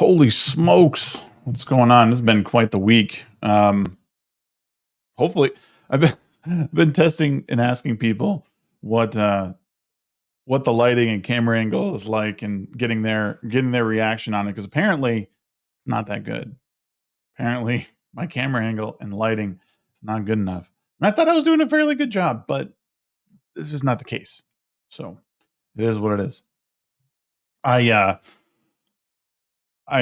Holy smokes. What's going on? This has been quite the week. Hopefully I've been I've been testing and asking people what the lighting and camera angle is like and getting their reaction on it, because apparently it's not that good. Apparently my camera angle and lighting is not good enough. And I thought I was doing a fairly good job, but this is not the case. So it is what it is. I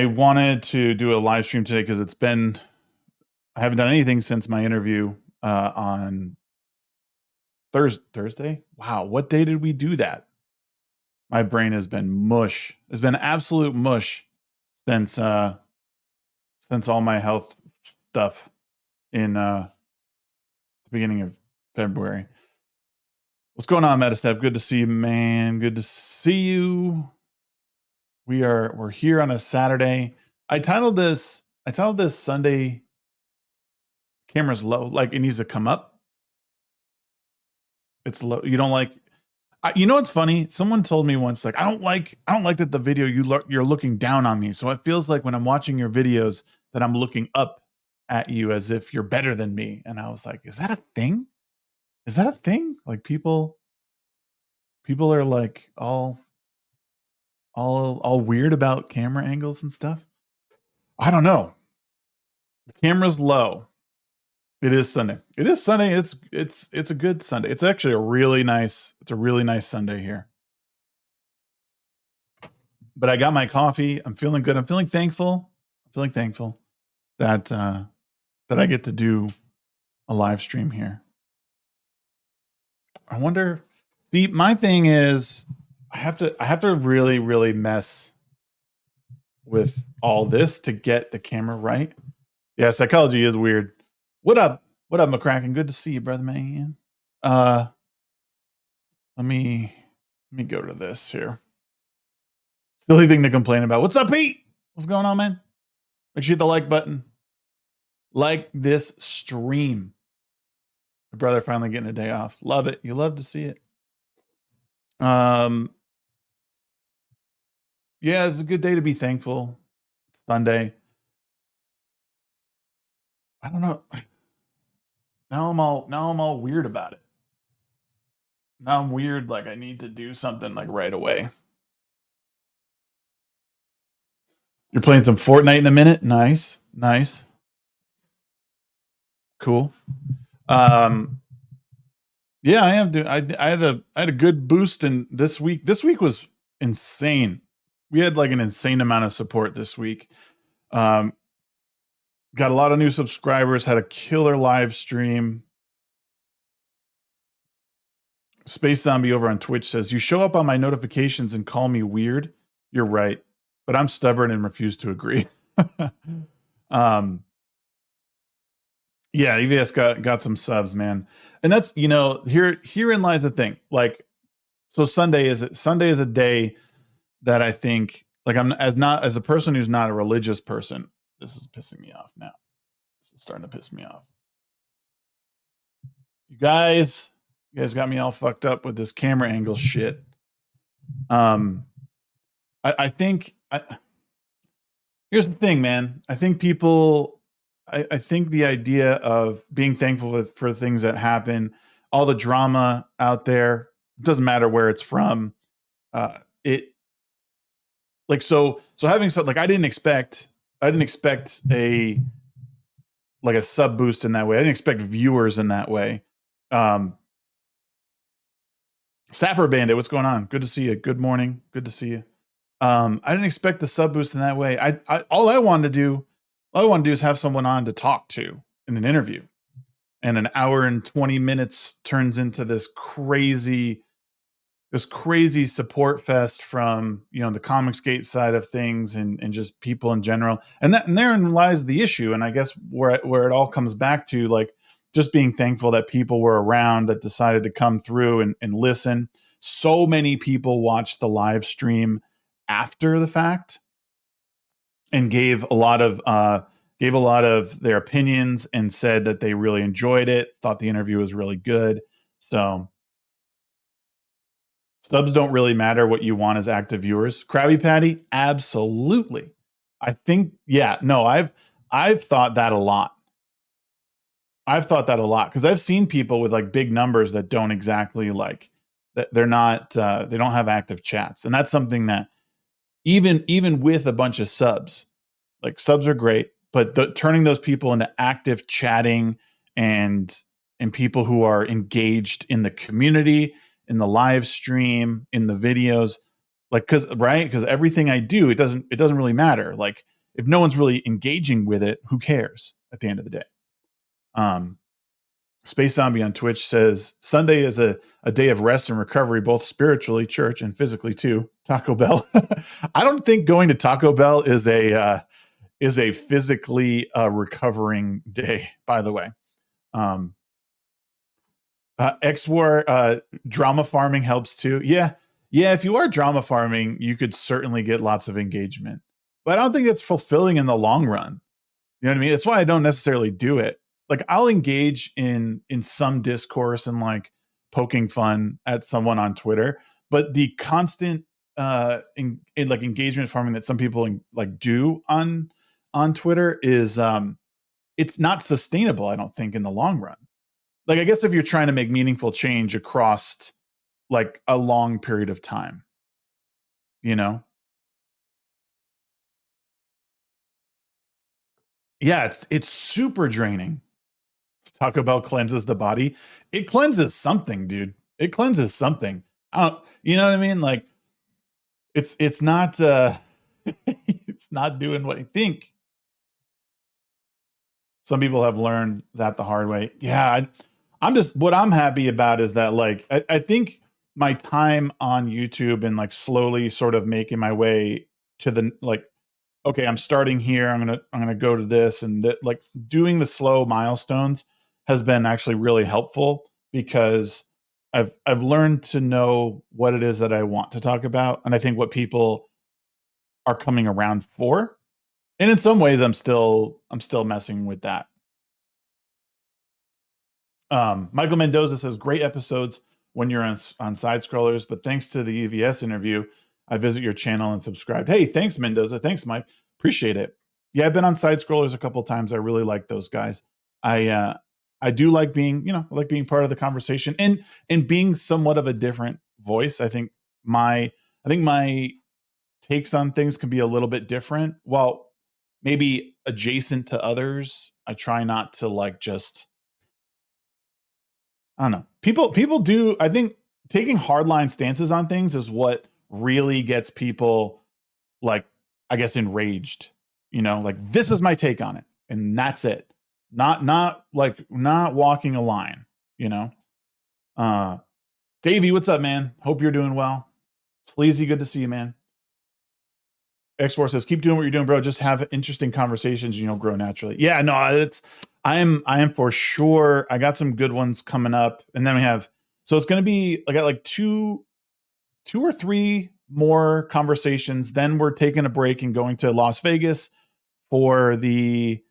wanted to do a live stream today because I haven't done anything since my interview on Thursday. Wow, what day did we do that? My brain has been mush. It's been absolute mush since all my health stuff in the beginning of February. What's going on, Metastep? Good to see you, man. Good to see you. We're here on a Saturday. I titled this Sunday camera's low, like it needs to come up. It's low. You don't like you know what's funny? Someone told me once, like, I don't like that the video you're looking down on me. So it feels like when I'm watching your videos that I'm looking up at you as if you're better than me. And I was like, is that a thing? Is that a thing? Like people are like all weird about camera angles and stuff. I don't know. The camera's low. It is Sunday. It is Sunday. It's a good Sunday. It's actually a really nice Sunday here. But I got my coffee. I'm feeling good. I'm feeling thankful. That I get to do a live stream here. I wonder. See, my thing is I have to really, really mess with all this to get the camera right. Yeah, psychology is weird. What up, McCracken? Good to see you, brother man. Let me go to this here. Silly thing to complain about. What's up, Pete? What's going on, man? Make sure you hit the like button. Like this stream. My brother finally getting a day off. Love it. You love to see it. Yeah, it's a good day to be thankful. It's Sunday. I don't know. Now I'm all weird about it. Now I'm weird, like I need to do something like right away. You're playing some Fortnite in a minute? Nice. Cool. Yeah, I am doing. I had a good boost in this week. This week was insane. We had like an insane amount of support this week. Got a lot of new subscribers. Had a killer live stream. Space Zombie over on Twitch says, "You show up on my notifications and call me weird. You're right, but I'm stubborn and refuse to agree." Yeah, EVS got some subs, man. And that's, herein lies the thing. Like, so Sunday is a day that I think, like, I'm as a person who's not a religious person, this is pissing me off now. This is starting to piss me off. You guys got me all fucked up with this camera angle shit. I think here's the thing, man. I think people I think the idea of being thankful for things that happen, all the drama out there, doesn't matter where it's from. It like so having something like I didn't expect a sub boost in that way. I didn't expect viewers in that way. Sapper Bandit, what's going on? Good to see you. Good morning. Good to see you. I didn't expect the sub boost in that way. All I wanted to do is have someone on to talk to in an interview. And an hour and 20 minutes turns into this crazy support fest from, the Comicsgate side of things and just people in general. And therein lies the issue. And I guess where it all comes back to, like, just being thankful that people were around that decided to come through and listen. So many people watched the live stream after the fact and gave a lot of their opinions and said that they really enjoyed it, thought the interview was really good. So subs don't really matter. What you want is active viewers. Krabby Patty, absolutely. I think, yeah, no, I've thought that a lot. I've thought that a lot because I've seen people with like big numbers that don't exactly like that they're not they don't have active chats. And that's something that even with a bunch of subs, like subs are great, but turning those people into active chatting and people who are engaged in the community, in the live stream, in the videos, like because everything I do, it doesn't really matter. Like if no one's really engaging with it, who cares at the end of the day? Um, Space Zombie on Twitch says Sunday is a day of rest and recovery, both spiritually, church, and physically too. Taco Bell. I don't think going to Taco Bell is a physically recovering day. By the way, um, X War drama farming helps too. Yeah, yeah. If you are drama farming, you could certainly get lots of engagement, but I don't think it's fulfilling in the long run. You know what I mean? That's why I don't necessarily do it. Like I'll engage in some discourse and like poking fun at someone on Twitter, but the constant in like engagement farming that some people like do on Twitter is it's not sustainable, I don't think, in the long run. Like I guess if you're trying to make meaningful change across like a long period of time, you know? Yeah, it's super draining. Taco Bell cleanses the body. It cleanses something, dude. It cleanses something. I don't, you know what I mean? Like it's not it's not doing what you think. Some people have learned that the hard way. Yeah, I'm just what I'm happy about is that like I think my time on YouTube and like slowly sort of making my way to the like okay, I'm starting here. I'm gonna go to this and that. Like doing the slow milestones has been actually really helpful because I've learned to know what it is that I want to talk about, and I think what people are coming around for. And in some ways, I'm still messing with that. Michael Mendoza says great episodes when you're on side scrollers, but thanks to the EVS interview, I visit your channel and subscribe. Hey, thanks Mendoza, thanks Mike, appreciate it. Yeah, I've been on side scrollers a couple times. I really like those guys. I do like being I like being part of the conversation and being somewhat of a different voice. I think my takes on things can be a little bit different. While maybe adjacent to others, I try not to like just I don't know. People do I think taking hardline stances on things is what really gets people like I guess enraged. Like this is my take on it and that's it. Not walking a line, you know. Uh Davey, what's up, man? Hope you're doing well. Sleazy, good to see you, man. X4 says, keep doing what you're doing, bro. Just have interesting conversations, grow naturally. Yeah, no, I am for sure. I got some good ones coming up. And then so it's gonna be I got like two or three more conversations. Then we're taking a break and going to Las Vegas for the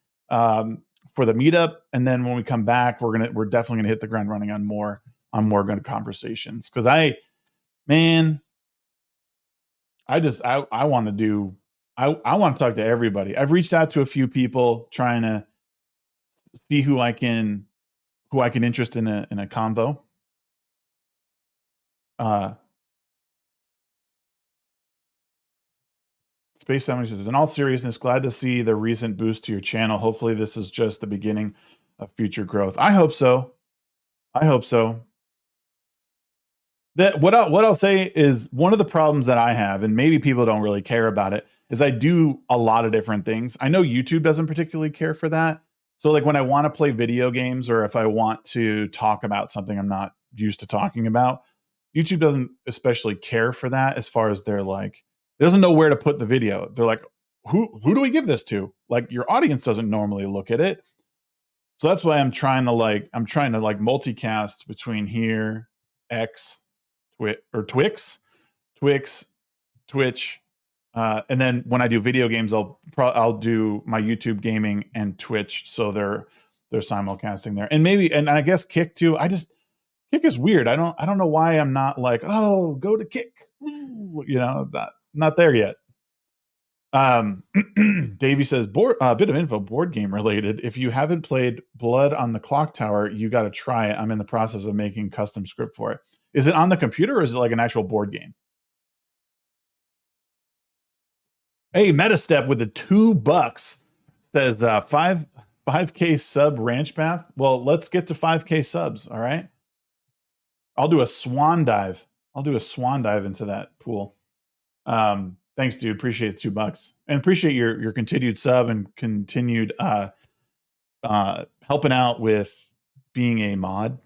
meetup. And then when we come back, we're definitely gonna hit the ground running on more good conversations. Cause man, I want to do I want to talk to everybody. I've reached out to a few people trying to see who I can interest in a convo. Uh Space 70 says, in all seriousness, glad to see the recent boost to your channel. Hopefully this is just the beginning of future growth. I hope so. I hope so. That what I'll say is one of the problems that I have, and maybe people don't really care about it, is I do a lot of different things. I know YouTube doesn't particularly care for that. So like when I want to play video games or if I want to talk about something I'm not used to talking about, YouTube doesn't especially care for that as far as they're like, it doesn't know where to put the video. They're like, who do we give this to? Like your audience doesn't normally look at it. So that's why I'm trying to multicast between here, X, Twix, Twitch, and then when I do video games, I'll do my YouTube gaming and Twitch, so they're simulcasting there, and I guess Kick too. Kick is weird. I don't know why I'm not like, oh, go to Kick, not there yet. Davey says, bit of info, board game related. If you haven't played Blood on the Clock Tower, you got to try it. I'm in the process of making custom script for it. Is it on the computer or is it like an actual board game? Hey, Metastep with the $2 says 5K sub ranch bath. Well, let's get to 5K subs. All right. I'll do a swan dive. I'll do a swan dive into that pool. Thanks, dude. Appreciate the $2 and appreciate your continued sub and continued helping out with being a mod.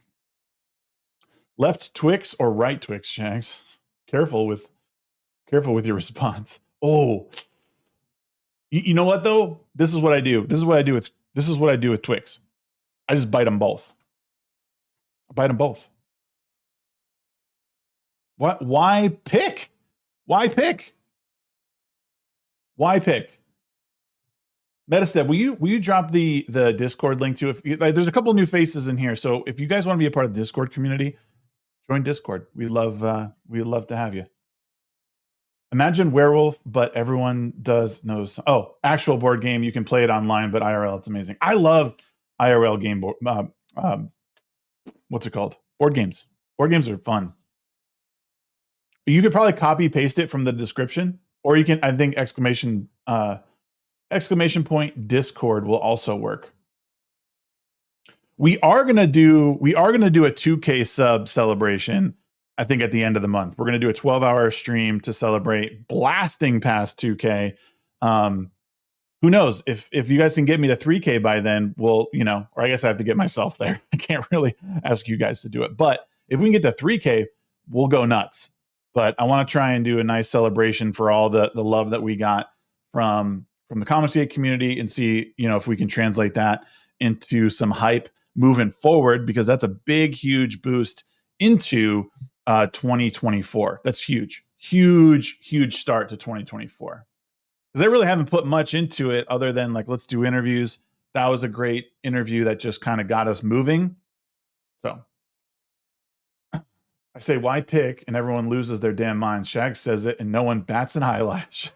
Left Twix or right Twix, Shags? Careful with your response. Oh, you know what though? This is what I do. This is what I do with Twix. I just bite them both. I bite them both. What? Why pick? Why pick? Why pick? Metastep, will you drop the Discord link too? If there's a couple new faces in here, so if you guys want to be a part of the Discord community, join Discord. We'd love to have you. Imagine Werewolf, but everyone knows. Oh, actual board game. You can play it online, but IRL, it's amazing. I love IRL game board. What's it called? Board games. Board games are fun. You could probably copy paste it from the description, or you can. I think exclamation point Discord will also work. We are gonna do a 2K sub celebration. I think at the end of the month, we're going to do a 12-hour stream to celebrate blasting past 2K. Who knows if you guys can get me to 3K by then, we'll, or I guess I have to get myself there. I can't really ask you guys to do it, but if we can get to 3K, we'll go nuts. But I want to try and do a nice celebration for all the love that we got from the Comicsgate community and see, if we can translate that into some hype moving forward, because that's a big, huge boost into 2024. That's huge start to 2024, because I really haven't put much into it other than like, let's do interviews. That was a great interview that just kind of got us moving. So I say, why pick? And everyone loses their damn minds. Shag says it and no one bats an eyelash.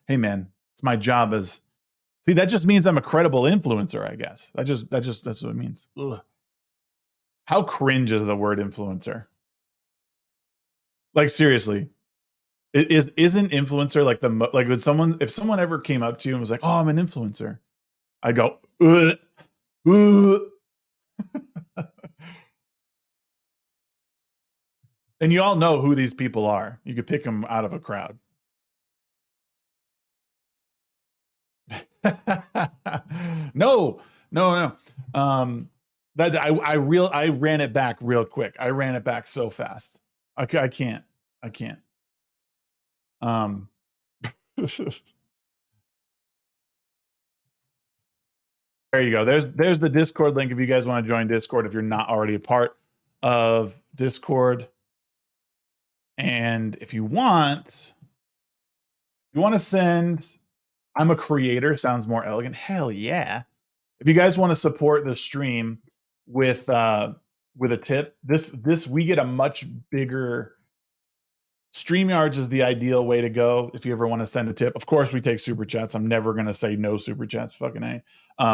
Hey man, it's my job that just means I'm a credible influencer, I guess. That's what it means. Ugh. How cringe is the word influencer? Like, seriously, isn't influencer like when if someone ever came up to you and was like, "Oh, I'm an influencer," I'd go, ugh, ugh. And you all know who these people are. You could pick them out of a crowd. No. That I ran it back real quick. I ran it back so fast. I can't. There you go. There's the Discord link if you guys want to join Discord if you're not already a part of Discord. And if you want to send, I'm a creator, sounds more elegant. Hell yeah. If you guys want to support the stream with a tip, this we get a much bigger. StreamYards is the ideal way to go if you ever want to send a tip. Of course, we take super chats. I'm never going to say no super chats, fucking A.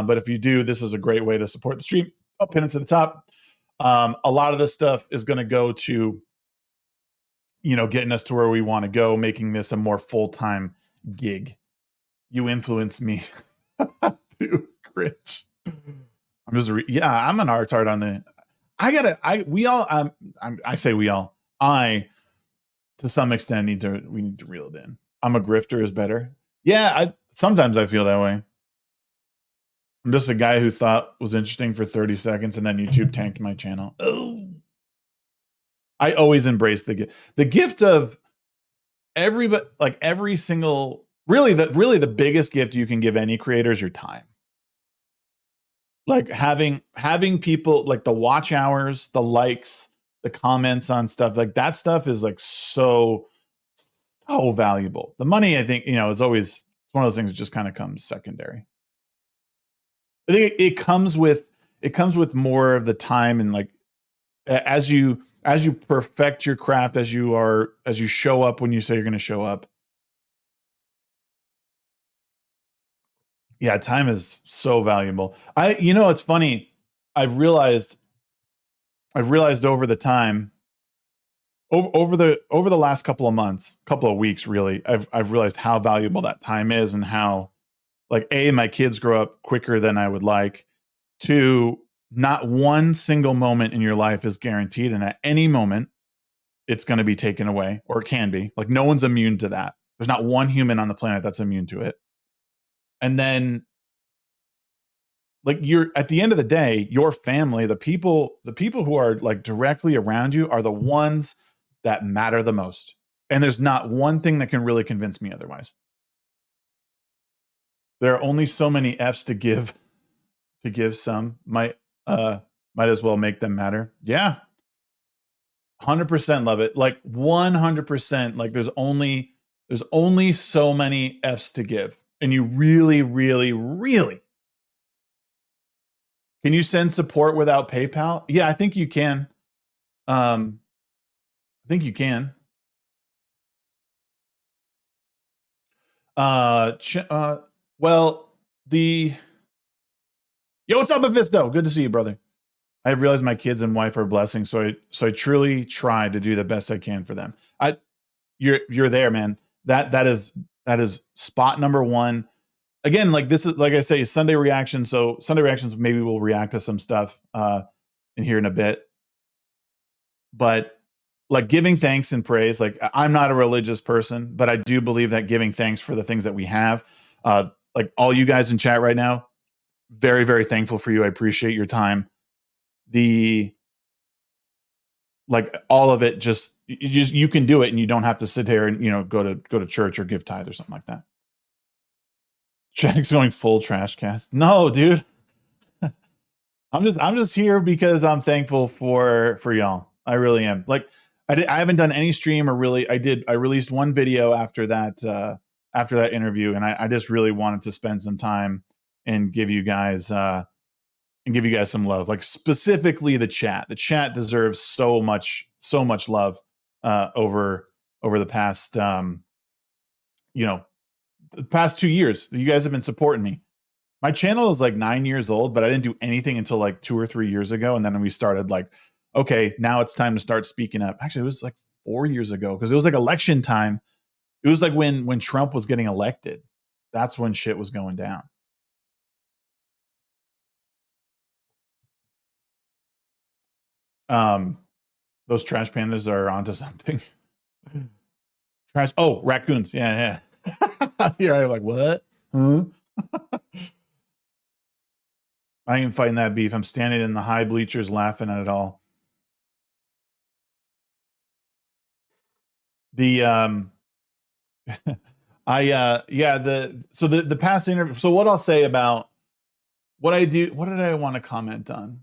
But if you do, this is a great way to support the stream. I'll pin it to the top. A lot of this stuff is going to go to, getting us to where we want to go, making this a more full-time gig. You influence me. Dude, cringe. I'm just, I'm an art on the, to some extent we need to reel it in. I'm a grifter is better. Yeah, sometimes I feel that way. I'm just a guy who thought was interesting for 30 seconds and then YouTube tanked my channel. Oh. I always embrace the gift of everybody, like every single, really the biggest gift you can give any creator is your time. Like having people, like the watch hours, the likes, the comments on stuff, like that stuff is like so valuable. The money, I think, is always, it's one of those things that just kind of comes secondary. I think it comes with more of the time, and like as you perfect your craft, as you show up when you say you're going to show up, Yeah, time is so valuable. It's funny. I've realized over the time, over the last couple of months, couple of weeks, really, I've realized how valuable that time is, and how, like, my kids grow up quicker than I would like. Two, not one single moment in your life is guaranteed, and at any moment, it's going to be taken away, or it can be. Like, no one's immune to that. There's not one human on the planet that's immune to it. And then, like, you're at the end of the day, your family, the people who are like directly around you, are the ones that matter the most. And there's not one thing that can really convince me otherwise. There are only so many F's to give some. Might as well make them matter. Yeah. 100% love it. Like 100%. Like there's only so many F's to give. And you really, really, really. Can you send support without PayPal? Yeah, I think you can. I think you can. Well, yo, what's up, Mephisto? Good to see you, brother. I realize my kids and wife are blessings, so I truly try to do the best I can for them. You're there, man. That is spot number one. Again, like, this is, like I say, Sunday reaction. So Sunday reactions, maybe we'll react to some stuff in here in a bit. But like, giving thanks and praise, like, I'm not a religious person, but I do believe that giving thanks for the things that we have, like all you guys in chat right now, very, very thankful for you. I appreciate your time. Like, all of it, you can do it, and you don't have to sit here and go to church or give tithe or something like that. Shag's going full trash cast. No, dude. I'm just here because I'm thankful for y'all. I really am. Like, I haven't done any stream, or really, I released one video after that interview, and I just really wanted to spend some time and give you guys some love. Like, specifically the chat. The chat deserves so much love over the past the past 2 years. You guys have been supporting me. My channel is like 9 years old, but I didn't do anything until like 2 or 3 years ago. And then we started, like, okay, now it's time to start speaking up. Actually, it was like 4 years ago, because it was like election time. It was like when Trump was getting elected. That's when shit was going down. Those trash pandas are onto something. Trash. Oh, raccoons. Yeah. You're like, what? Huh? I ain't fighting that beef. I'm standing in the high bleachers laughing at it all. The the past interview. So what I'll say about what I do, what did I want to comment on?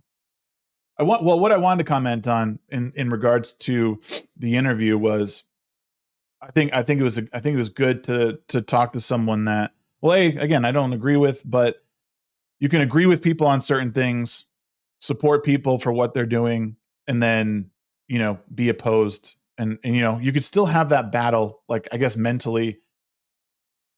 What I wanted to comment on in regards to the interview was, I think it was good to talk to someone that, well, again, I don't agree with, but you can agree with people on certain things, support people for what they're doing, and then be opposed, and you could still have that battle, like, I guess, mentally,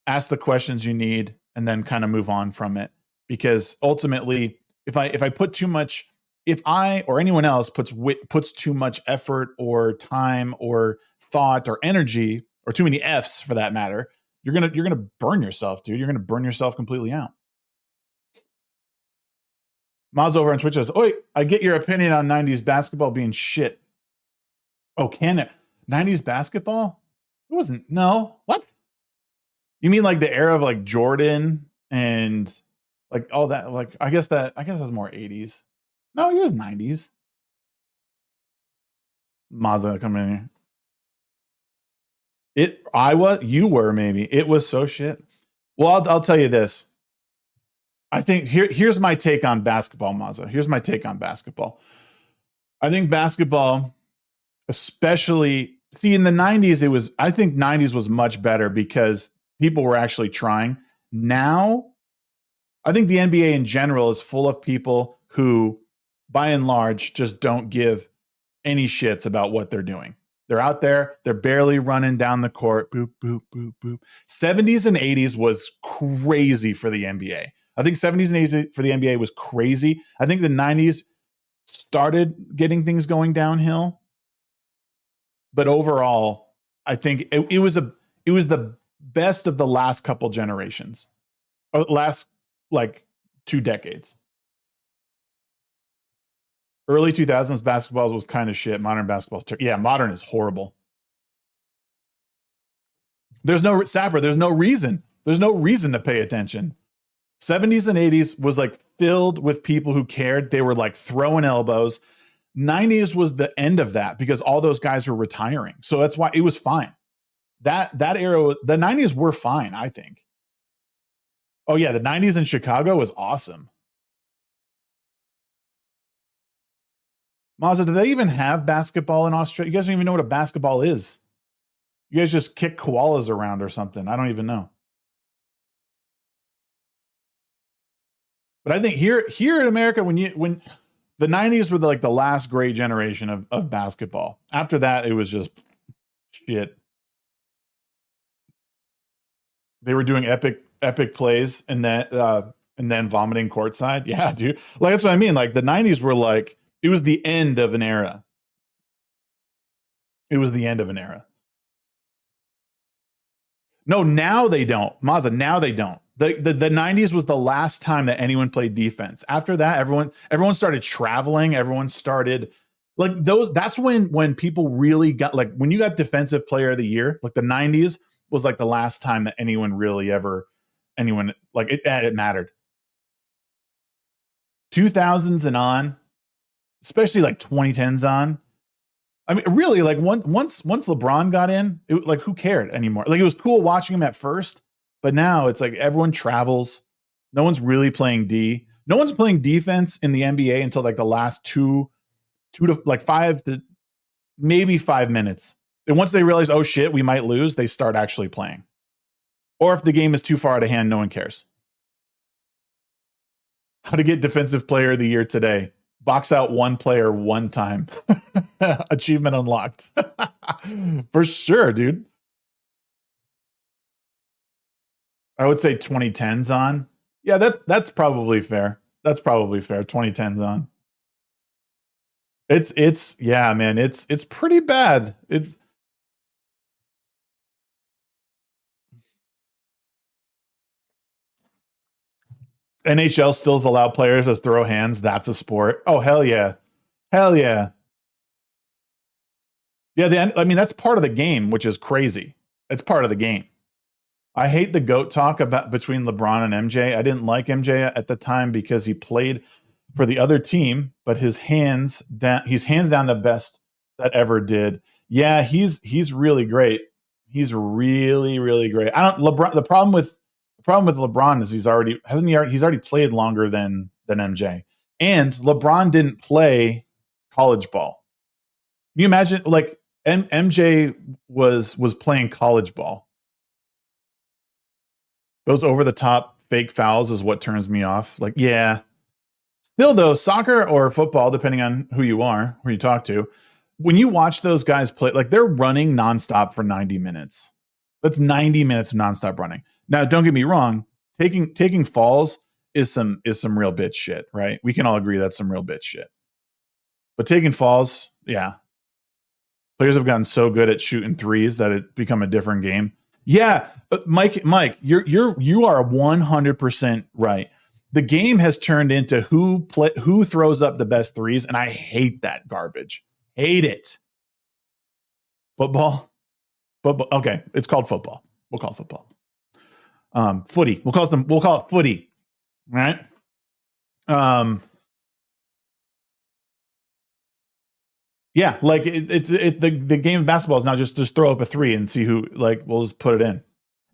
ask the questions you need, and then kind of move on from it. Because ultimately, if I put too much, if I or anyone else puts too much effort or time or thought or energy, or too many F's for that matter, you're gonna burn yourself, dude. You're gonna burn yourself completely out. Maz over on Twitch says, "Oi, I get your opinion on 90s basketball being shit." Oh, can it? 90s basketball? It wasn't. No. What? You mean like the era of like Jordan and like all that? Like, I guess that was more 80s. No, it was 90s. Mazda coming in here. You were, maybe. It was so shit. Well, I'll tell you this. I think here's my take on basketball, Mazda. Here's my take on basketball. I think basketball, especially, see, in the 90s, I think 90s was much better because people were actually trying. Now, I think the NBA in general is full of people who, by and large, just don't give any shits about what they're doing. They're out there. They're barely running down the court. Boop, boop, boop, boop. 70s and 80s was crazy for the NBA. I think 70s and 80s for the NBA was crazy. I think the 90s started getting things going downhill. But overall, I think it was the best of the last couple generations. Or last like 2 decades. Early 2000s basketball was kind of shit. Modern basketball, modern is horrible. There's no Sapper. There's no reason. There's no reason to pay attention. 70s and 80s was like filled with people who cared. They were like throwing elbows. 90s was the end of that because all those guys were retiring. So that's why it was fine. That era, the 90s were fine, I think. Oh yeah, the 90s in Chicago was awesome. Mazda, do they even have basketball in Australia? You guys don't even know what a basketball is. You guys just kick koalas around or something. I don't even know. But I think here in America, when the 90s were the last great generation of basketball. After that, it was just shit. They were doing epic plays and then vomiting courtside. Yeah, dude. Like that's what I mean. Like the 90s were like it was the end of an era. It was the end of an era. No, now they don't. Mazda, now they don't. The 90s was the last time that anyone played defense. After that, everyone started traveling. Everyone started like those. That's when people really got like when you got defensive player of the year. Like the 90s was like the last time that anyone really like it mattered. 2000s and on, especially like 2010s on. I mean, really, like once LeBron got in, like who cared anymore? Like it was cool watching him at first, but now it's like everyone travels. No one's really playing D. No one's playing defense in the NBA until like the last two to like 5 to maybe 5 minutes. And once they realize, oh shit, we might lose, they start actually playing. Or if the game is too far out of hand, no one cares. How to get defensive player of the year today. Box out one player one time. Achievement unlocked. For sure, dude. I would say 2010s on. Yeah, that's probably fair. That's probably fair. 2010s on. It's yeah, man. It's pretty bad. It's NHL still allow players to throw hands. That's a sport. Oh hell yeah, hell yeah. Yeah, I mean that's part of the game, which is crazy. It's part of the game. I hate the GOAT talk about between LeBron and MJ. I didn't like MJ at the time because he played for the other team, but he's hands down the best that ever did. Yeah, he's really great. He's really really great. I don't LeBron. The problem with LeBron is he's already played longer than MJ, and LeBron didn't play college ball. Can you imagine like MJ was playing college ball. Those over the top fake fouls is what turns me off. Like, yeah. Still though, soccer or football, depending on who you are, who you talk to, when you watch those guys play, like they're running nonstop for 90 minutes. That's 90 minutes of nonstop running. Now, don't get me wrong, taking falls is some real bitch shit, right? We can all agree that's some real bitch shit. But taking falls, yeah. Players have gotten so good at shooting threes that it become a different game. Yeah, Mike, you are 100% right. The game has turned into who throws up the best threes, and I hate that garbage. Hate it. Football. Okay, it's called football. We'll call it football. Footy. We'll call it footy. Right? Yeah, like the game of basketball is now just throw up a three and see who like we'll just put it in,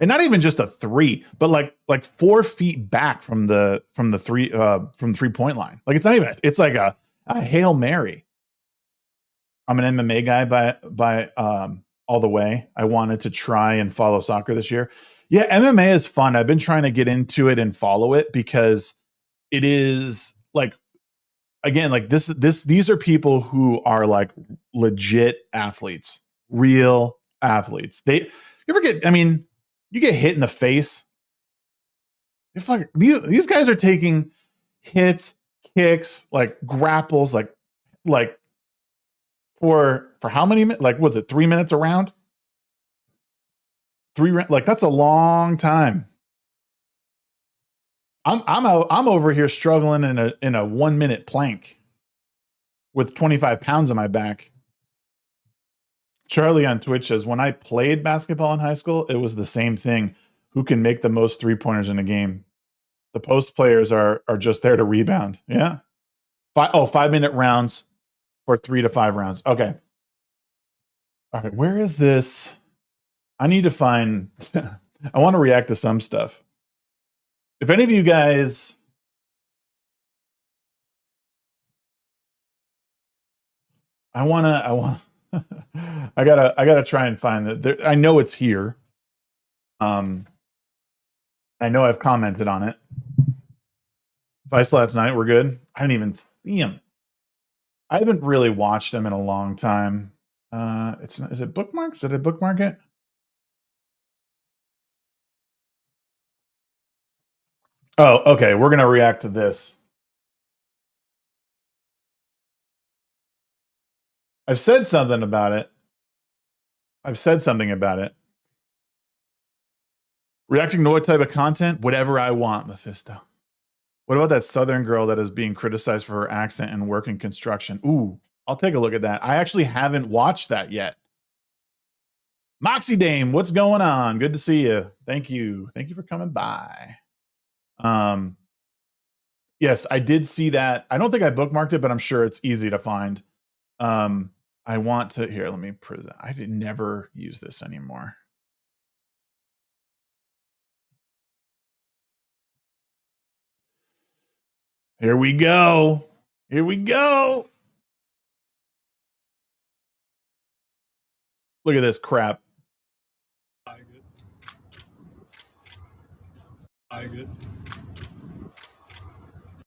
and not even just a three, but like 4 feet back from the 3-point line. Like it's not even it's like a Hail Mary. I'm an MMA guy by all the way. I wanted to try and follow soccer this year. Yeah, MMA is fun. I've been trying to get into it and follow it because it is like again, like these are people who are like legit athletes, real athletes. You ever get, I mean, you get hit in the face. These guys are taking hits, kicks, like grapples, like for how many minutes? Like, was it 3 minutes a round? Like that's a long time. I'm over here struggling in a 1 minute plank with 25 pounds on my back. Charlie on Twitch says, when I played basketball in high school, it was the same thing. Who can make the most 3-pointers in a game? The post players are just there to rebound. Yeah. 5-minute rounds for 3 to 5 rounds. Okay. All right. Where is this? I need to find, I want to react to some stuff. If any of you guys, I gotta try and find that. I know it's here. I know I've commented on it. Vice last night, we're good. I didn't even see him. I haven't really watched him in a long time. Is it bookmarked? Did I bookmark it? Oh, okay. We're gonna react to this. I've said something about it. Reacting to what type of content? Whatever I want, Mephisto. What about that Southern girl that is being criticized for her accent and work in construction? Ooh, I'll take a look at that. I actually haven't watched that yet. Moxie Dame, what's going on? Good to see you. Thank you. Thank you for coming by. Yes, I did see that. I don't think I bookmarked it, but I'm sure it's easy to find. I want to, here, let me prove that. I did never use this anymore. Here we go. Here we go. Look at this crap.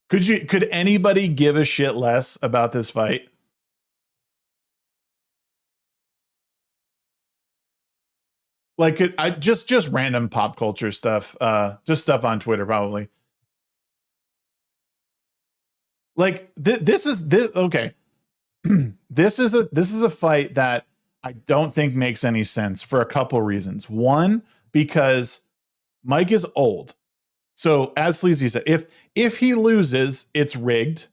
Could anybody give a shit less about this fight? Like I just random pop culture stuff, just stuff on Twitter probably. Like this is okay. this is a fight that I don't think makes any sense for a couple reasons. One, because Mike is old. So as Sleazy said, if he loses, it's rigged.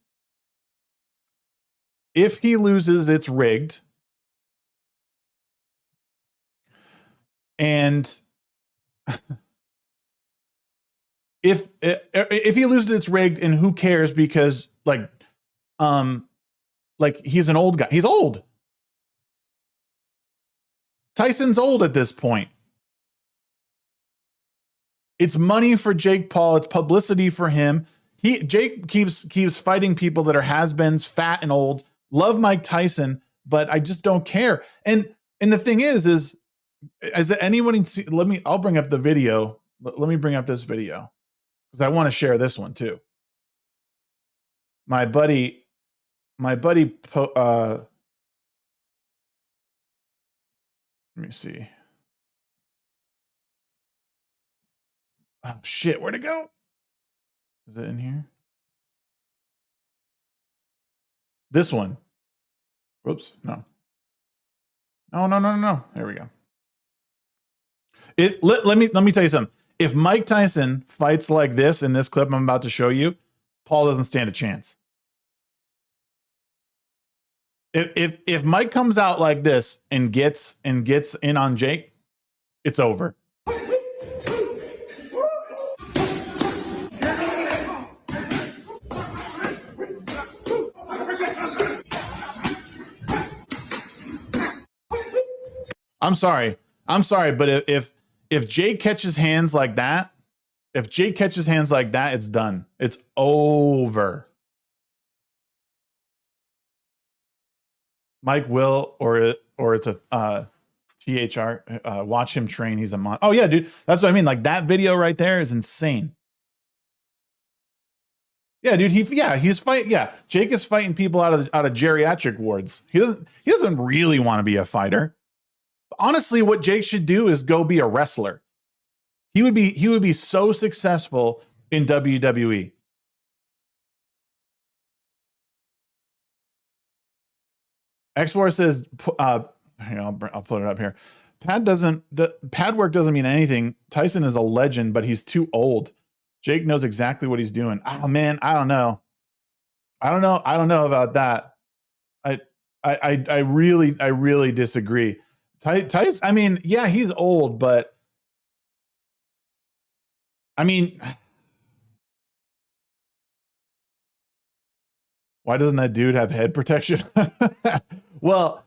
If he loses, it's rigged. And if he loses, it's rigged, and who cares? Because like he's an old guy. He's old. Tyson's old at this point. It's money for Jake Paul. It's publicity for him. Jake keeps fighting people that are has-beens, fat and old. Love Mike Tyson, but I just don't care. And the thing is anyone see? I'll bring up the video. Let me bring up this video because I want to share this one too. My buddy. Let me see. Oh shit! Where'd it go? Is it in here? This one. Whoops! No. No. There we go. Let me tell you something. If Mike Tyson fights like this in this clip I'm about to show you, Paul doesn't stand a chance. If Mike comes out like this and gets in on Jake, it's over. I'm sorry, but if Jake catches hands like that, it's done. It's over. Mike will, or it's a THR. Watch him train. He's a mon. Oh yeah, dude. That's what I mean. Like that video right there is insane. Yeah, dude. He's fighting. Yeah, Jake is fighting people out of geriatric wards. He doesn't really want to be a fighter. Honestly, what Jake should do is go be a wrestler. He would be so successful in WWE. X4 says, here, I'll put it up here. Pad work doesn't mean anything. Tyson is a legend, but he's too old. Jake knows exactly what he's doing. Oh man, I don't know. I don't know about that. I really disagree. Tyson, I mean, yeah, he's old, but I mean, why doesn't that dude have head protection? Well,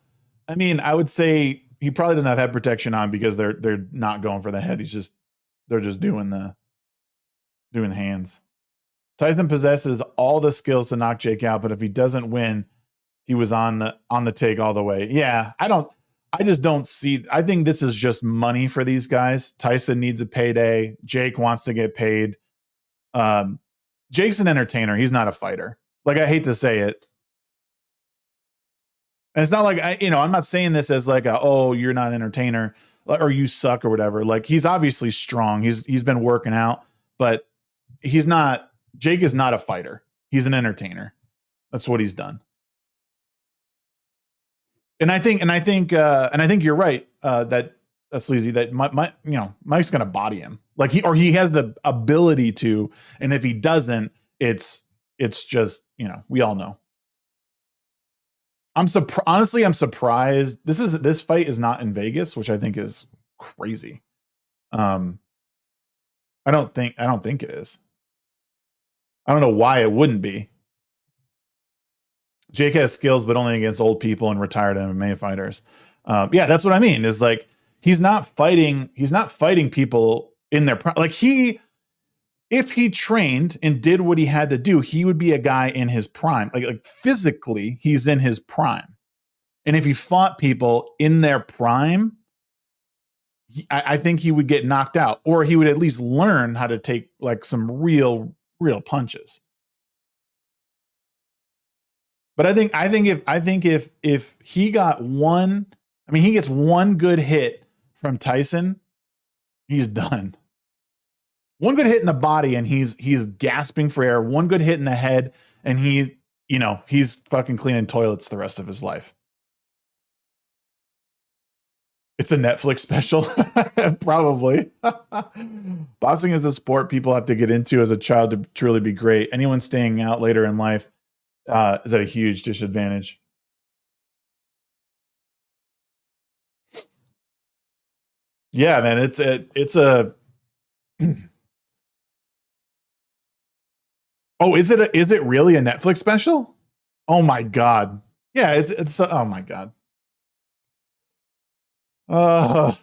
I mean, I would say he probably doesn't have head protection on because they're not going for the head. They're just doing the hands. Tyson possesses all the skills to knock Jake out, but if he doesn't win, he was on the take all the way. Yeah, I just don't see. I think this is just money for these guys. Tyson needs a payday. Jake wants to get paid. Jake's an entertainer. He's not a fighter. Like, I hate to say it. And it's not like I'm not saying this as like oh, you're not an entertainer or you suck or whatever. Like, he's obviously strong. He's been working out, but he's not. Jake is not a fighter. He's an entertainer. That's what he's done. And I think you're right that Sleazy, that Mike's gonna body him. Like, he has the ability to, and if he doesn't, it's just, we all know. Honestly, I'm surprised. This fight is not in Vegas, which I think is crazy. I don't think it is. I don't know why it wouldn't be. Jake has skills, but only against old people and retired MMA fighters. Yeah, that's what I mean. Is like, he's not fighting people in their prime. Like, if he trained and did what he had to do, he would be a guy in his prime. Like physically, he's in his prime. And if he fought people in their prime, I think he would get knocked out, or he would at least learn how to take like some real punches. But I think if he got he gets one good hit from Tyson, he's done. One good hit in the body and he's gasping for air. One good hit in the head and he's fucking cleaning toilets the rest of his life. It's a Netflix special. Probably. Boxing is a sport people have to get into as a child to truly be great. Anyone staying out later in life is at a huge disadvantage. Yeah, man, it's a Oh, is it really a Netflix special? Oh my god. Yeah, it's oh my god. That's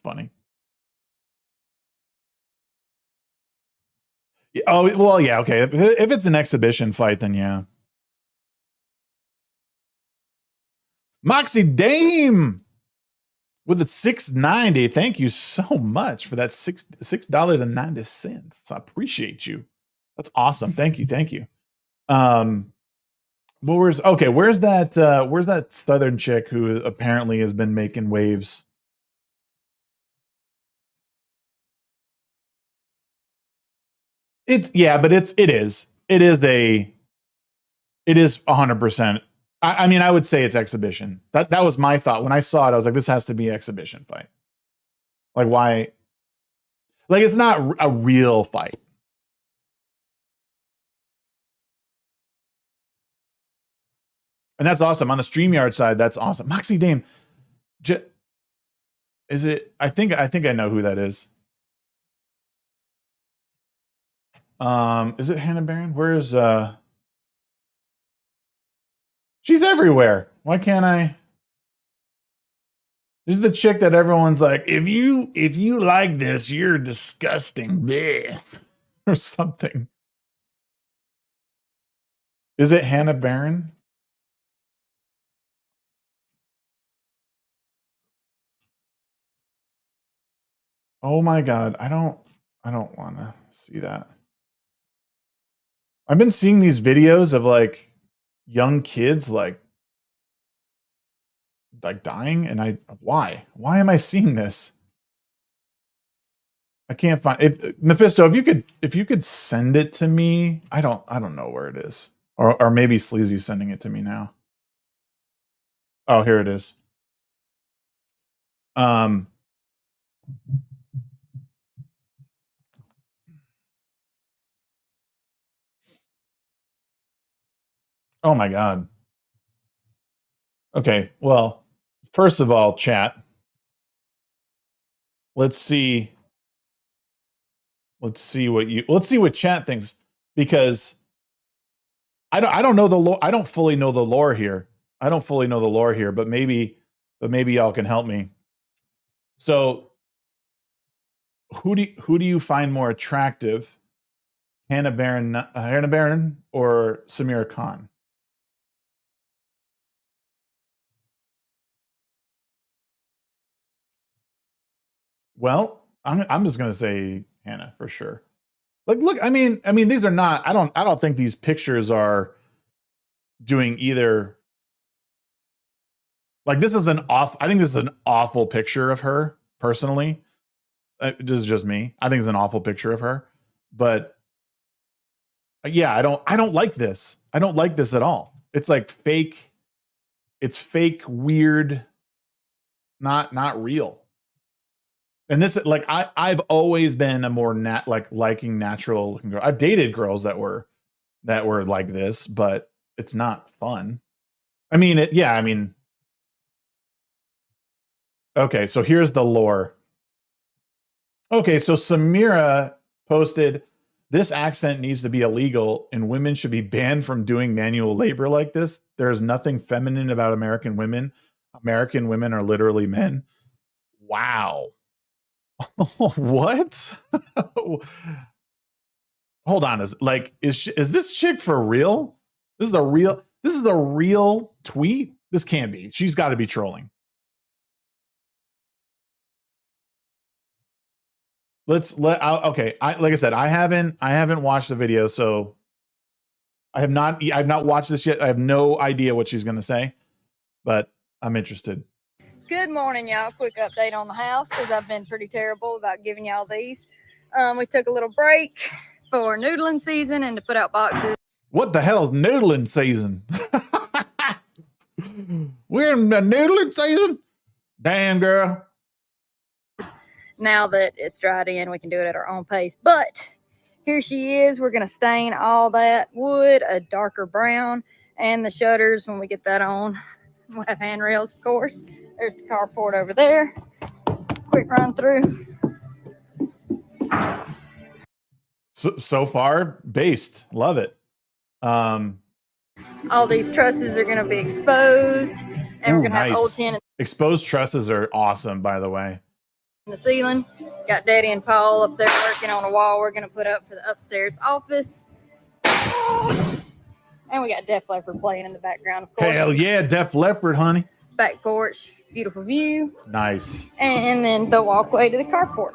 funny. Oh, well, yeah, okay. If it's an exhibition fight, then yeah. Moxie Dame with the $6.90. Thank you so much for that $6.90. I appreciate you. That's awesome. Thank you. Where's that Southern chick who apparently has been making waves? It is 100%. I mean, I would say it's exhibition. That was my thought when I saw it. I was like, this has to be exhibition fight. Like, why? Like, it's not a real fight. And that's awesome. On the StreamYard side, that's awesome. Moxie Dame. Is it? I think I know who that is. Is it Hannah Barron? Where is she's everywhere. Why can't I? This is the chick that everyone's like, if you like this, you're disgusting, bleh, or something. Is it Hannah Barron? Oh my god, I don't want to see that. I've been seeing these videos of like young kids like like dying, and why am I seeing this? I can't find it. Mephisto, if you could send it to me. I don't know where it is. Or maybe Sleazy's sending it to me now. Oh, here it is. Oh my god. Okay, well, first of all, chat. Let's see what chat thinks, because I don't know the lore. I don't fully know the lore here. But maybe y'all can help me. So who do you find more attractive? Hannah Baron or Samira Khan? Well, I'm just gonna say Hannah for sure. Like, look, I mean, these are not. I don't think these pictures are doing either. Like, this is I think this is an awful picture of her personally. This is just me. I think it's an awful picture of her, but yeah, I don't like this. I don't like this at all. It's like fake. It's fake, weird, not real. And this, like, I've always been a more liking natural looking girl. I've dated girls that were like this, but it's not fun. I mean, okay, so here's the lore. Okay, so Samira posted, this accent needs to be illegal and women should be banned from doing manual labor like this. There is nothing feminine about American women. American women are literally men. Wow. What? Hold on. Is this chick for real? This is a real tweet? This can't be. She's got to be trolling. Okay. Like I said, I haven't watched the video, so I've not watched this yet. I have no idea what she's going to say, but I'm interested. Good morning, y'all. Quick update on the house, because I've been pretty terrible about giving y'all these. We took a little break for noodling season and to put out boxes. What the hell is noodling season? We're in the noodling season? Damn, girl. Now that it's dried in, we can do it at our own pace. But here she is. We're going to stain all that wood a darker brown, and the shutters, when we get that on, we'll have handrails, of course. There's the carport over there. Quick run through. So far, based. Love it. All these trusses are going to be exposed, and we're going to have old tin. Exposed trusses are awesome, by the way. In the ceiling, got Daddy and Paul up there working on a wall we're going to put up for the upstairs office. And we got Def Leppard playing in the background, of course. Hell yeah, Def Leppard, honey. Back porch, beautiful view. Nice. And then the walkway to the carport.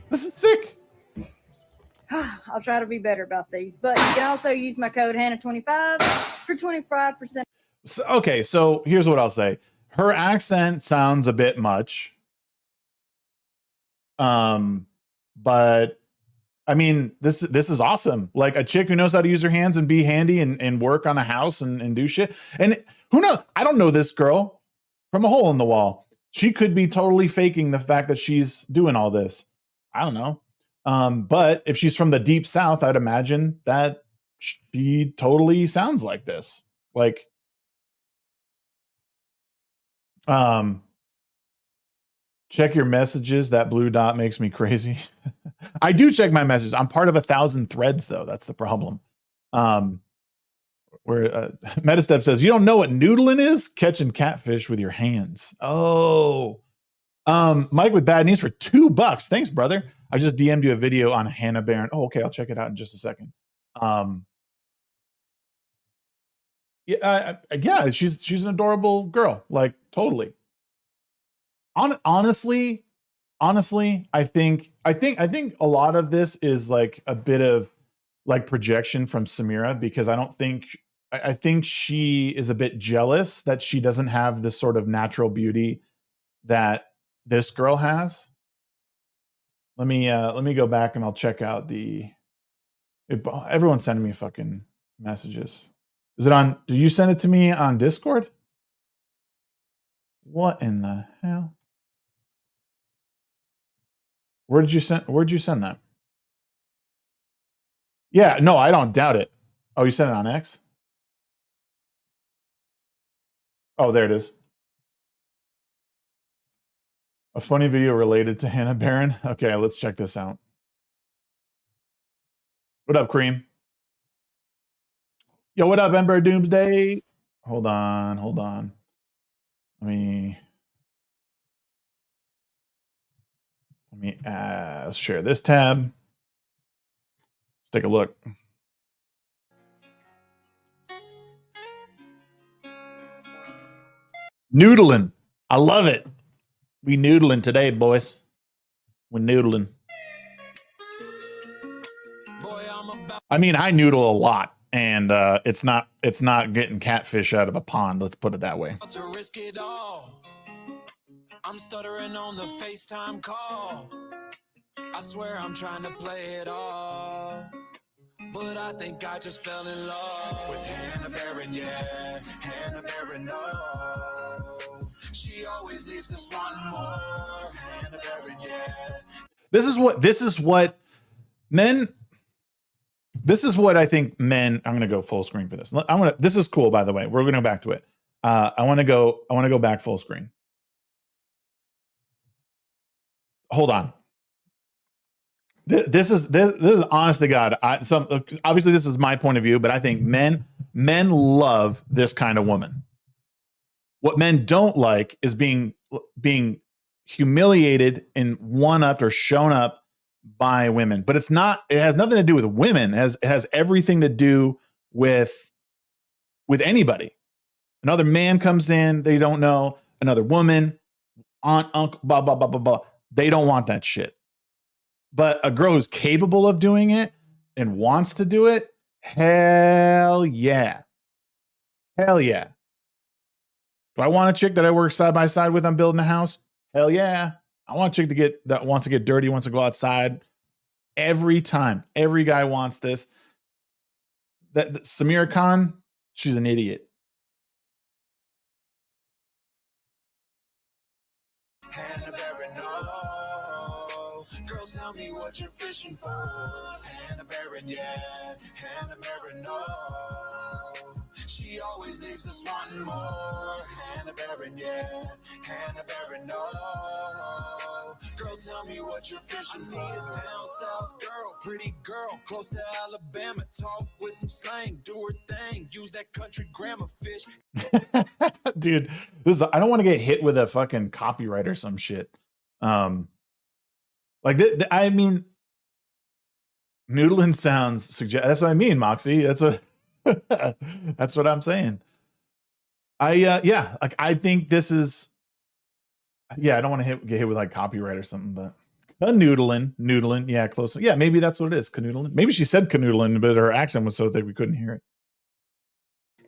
This is sick. I'll try to be better about these, but you can also use my code Hannah25 for 25%. Okay, so here's what I'll say. Her accent sounds a bit much. But I mean, this is awesome. Like, a chick who knows how to use her hands and be handy and work on a house and do shit. And who knows? I don't know this girl from a hole in the wall. She could be totally faking the fact that she's doing all this. I don't know. But if she's from the deep South, I'd imagine that she totally sounds like this. Like, check your messages. That blue dot makes me crazy. I do check my messages. I'm part of 1,000 threads, though. That's the problem. Where Metastep says, you don't know what noodling is? Catching catfish with your hands. Oh. Mike with bad news for $2. Thanks, brother. I just DM'd you a video on Hannah Baron. Oh, okay. I'll check it out in just a second. Yeah, she's an adorable girl. Like, totally. Honestly, I think a lot of this is like a bit of like projection from Samira, because I don't think I think she is a bit jealous that she doesn't have this sort of natural beauty that this girl has. Let me go back and I'll check out the. Everyone's sending me fucking messages. Is it on? Did you send it to me on Discord? What in the hell? Where'd you send that? Yeah, no, I don't doubt it. Oh, you sent it on X? Oh, there it is. A funny video related to Hannah Barron. Okay, let's check this out. What up, Cream? Yo, what up, EmperorDoomsDay? Hold on. Let me share this tab. Let's take a look. Noodling. I love it. We noodling today, boys. We're noodling. I mean, I noodle a lot, and it's not getting catfish out of a pond. Let's put it that way. To risk it all. I'm stuttering on the FaceTime call. I swear I'm trying to play it off, but I think I just fell in love with Hannah Barron, yeah. Hannah Barron, no. She always leaves us one more. Hannah Barron, yeah. This is what I think men. I'm going to go full screen for this. This is cool, by the way. We're going to go back to it. I want to go back full screen. Hold on. This is honest to God. Obviously this is my point of view, but I think men love this kind of woman. What men don't like is being humiliated and one-upped or shown up by women. But it has nothing to do with women. It has everything to do with anybody. Another man comes in, they don't know, another woman, aunt, uncle, blah, blah, blah, blah, blah. They don't want that shit. But a girl who's capable of doing it and wants to do it, hell yeah. Hell yeah. Do I want a chick that I work side by side with on building a house? Hell yeah. I want a chick that wants to get dirty, wants to go outside. Every time. Every guy wants this. That Samira Khan, she's an idiot. Hannah Barron, no. Girls, tell me what you're fishing for. Hannah Barron, yeah. Hannah Barron, no. She always leaves us wanting more. Hannah Barron, yeah. Hannah Barron, no. Girl, tell me what you're fishing for. I need a down south girl, pretty girl, close to Alabama. Talk with some slang, do her thing. Use that country grammar, fish. Dude, I don't want to get hit with a fucking copyright or some shit. I mean, noodling sounds suggest. That's what I mean, Moxie. That's what I'm saying. I think this is. Yeah, I don't want to get hit with like copyright or something, but noodling, yeah, close. Yeah, maybe that's what it is. Canoodling. Maybe she said canoodling, but her accent was so thick we couldn't hear it.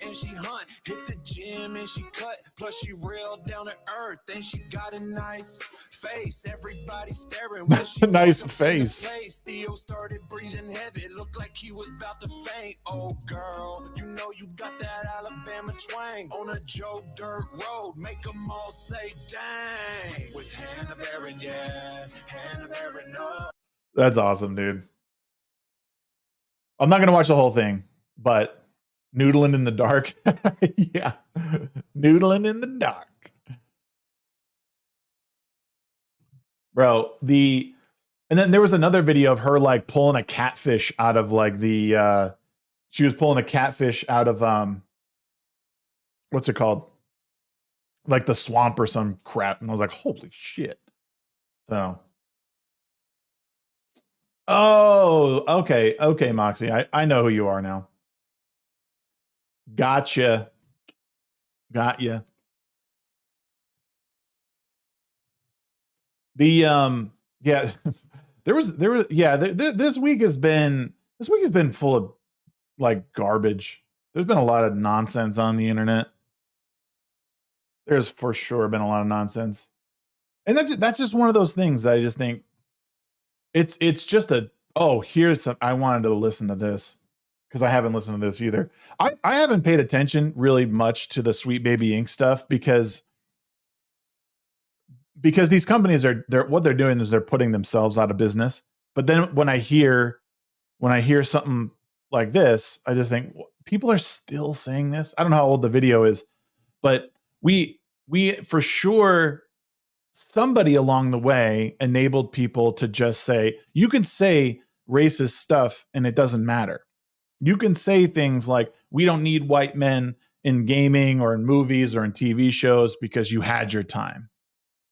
And she hunt, hit the gym, and she cut. Plus she real down to earth, and she got a nice face. Everybody staring when she nice face. Theo started breathing heavy, looked like he was about to faint. Oh girl, you know you got that Alabama twang. On a Joe Dirt road, make them all say dang. With Hannah Barron, yeah. Hannah Barron, no. That's awesome, dude. I'm not gonna watch the whole thing, but noodling in the dark. Yeah. Noodling in the dark. Bro, and then there was another video of her like pulling a catfish out of like she was pulling a catfish out of what's it called? Like the swamp or some crap. And I was like, holy shit. So okay, Moxie. I know who you are now. Gotcha. Got you. The yeah, this week has been full of like garbage. there's been a lot of nonsense on the internet. There's for sure been a lot of nonsense. And that's just one of those things that I just think it's just here's some, I wanted to listen to this because I haven't listened to this either. I haven't paid attention really much to the Sweet Baby Inc. stuff because these companies what they're doing is they're putting themselves out of business. But then when I hear something like this, I just think people are still saying this. I don't know how old the video is, but we for sure, somebody along the way enabled people to just say, you can say racist stuff and it doesn't matter. You can say things like, we don't need white men in gaming or in movies or in TV shows because you had your time,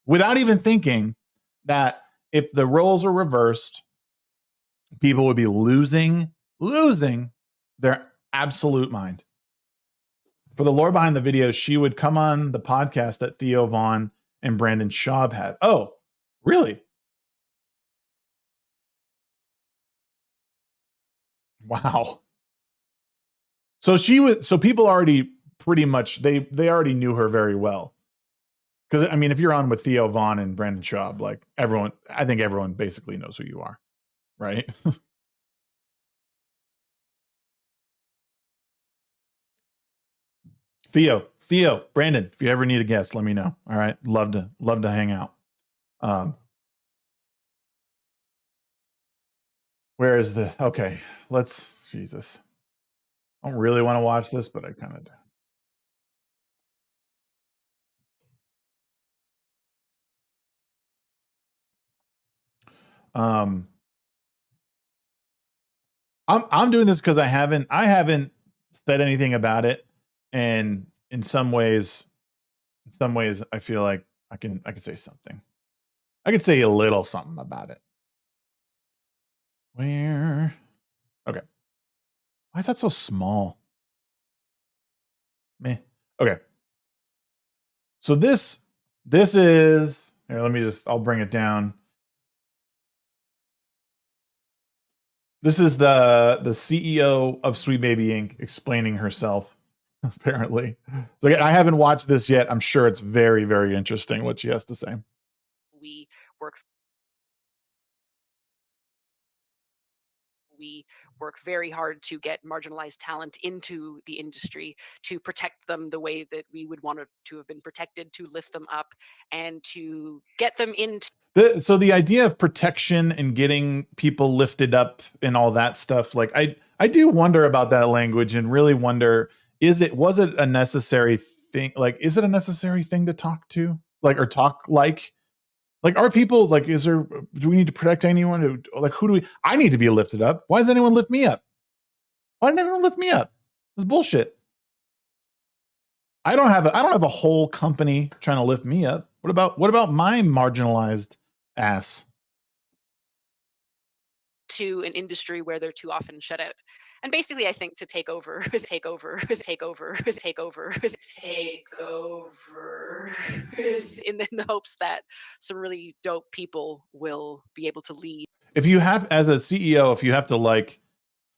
without even thinking that if the roles are reversed, people would be losing their absolute mind. For the lore behind the video, she would come on the podcast that Theo Vaughn and Brandon Schaub had. Oh, really? Wow. So people already pretty much, they already knew her very well. Because, I mean, if you're on with Theo Vaughn and Brandon Schaub, like I think everyone basically knows who you are, right? Theo, Brandon, if you ever need a guest, let me know. All right. Love to hang out. Where is okay, Jesus. I don't really want to watch this, but I kind of do. I'm doing this because I haven't said anything about it, and in some ways I feel like I can say something. I could say a little something about it. Where? Okay. Why is that so small? Meh. Okay. So this is here. I'll bring it down. This is the CEO of Sweet Baby Inc. explaining herself, apparently. So again, I haven't watched this yet. I'm sure it's very, very interesting what she has to say. We work very hard to get marginalized talent into the industry, to protect them the way that we would want to have been protected, to lift them up, and to get them into. So the idea of protection and getting people lifted up and all that stuff, like I do wonder about that language and really wonder, was it a necessary thing? Like, is it a necessary thing to talk to? Like, or talk like are people like, do we need to protect anyone? I need to be lifted up. Why does anyone lift me up? Why didn't anyone lift me up? It's bullshit. I don't have a whole company trying to lift me up. What about my marginalized ass? To an industry where they're too often shut out. And basically, I think to take over in the hopes that some really dope people will be able to lead. If you have, as a CEO, if you have to like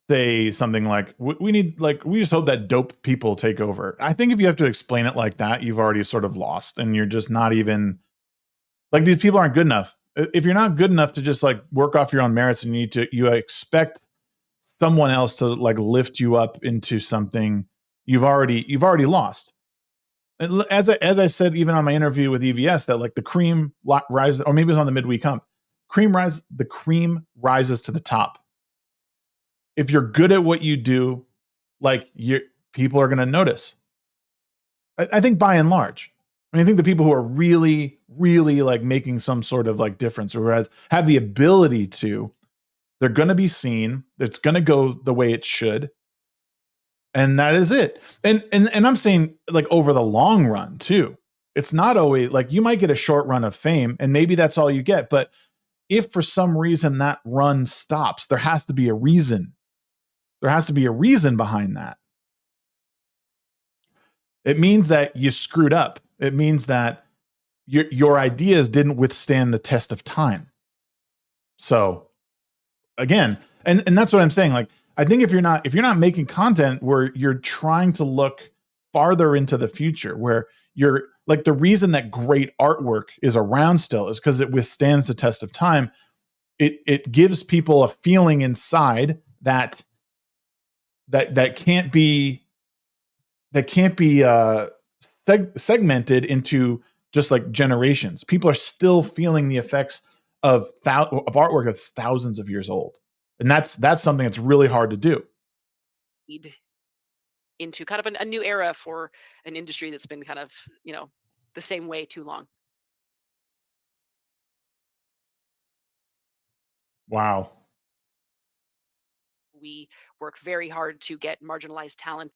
say something like, we just hope that dope people take over. I think if you have to explain it like that, you've already sort of lost, and you're just not even like, these people aren't good enough. If you're not good enough to just like work off your own merits, and you expect someone else to like lift you up into something, you've already lost. As I said, even on my interview with EVS, that like the cream rises, or maybe it was on the midweek hump, the cream rises to the top. If you're good at what you do, like people are going to notice. I think by and large, I think the people who are really, really like making some sort of like difference, or have the ability to, they're going to be seen. It's going to go the way it should. And that is it. And I'm saying like over the long run too. It's not always like, you might get a short run of fame and maybe that's all you get. But if for some reason that run stops, there has to be a reason. There has to be a reason behind that. It means that you screwed up. It means that your ideas didn't withstand the test of time. So again, and that's what I'm saying. Like, I think if you're not making content where you're trying to look farther into the future, where you're like, the reason that great artwork is around still is because it withstands the test of time. It gives people a feeling inside that can't be segmented into just like generations. People are still feeling the effects of artwork that's thousands of years old, and that's something that's really hard to do. Into kind of a new era for an industry that's been kind of, the same way too long. Wow. We work very hard to get marginalized talent.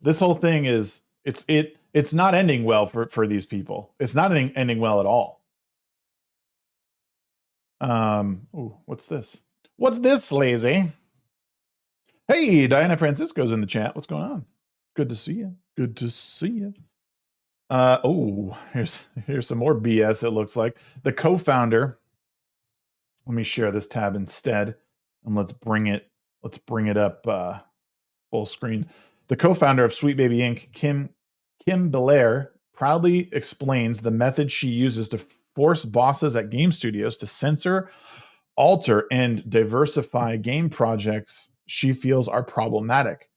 This whole thing is it's not ending well for these people. It's not ending well at all. Ooh, what's this? What's this, lazy? Hey, Diana Francisco's in the chat. What's going on? Good to see you. Good to see you. Here's some more BS. It looks like the co-founder. Let me share this tab instead, and let's bring it up full screen. The co-founder of Sweet Baby Inc., Kim Belair, proudly explains the method she uses to force bosses at game studios to censor, alter, and diversify game projects she feels are problematic,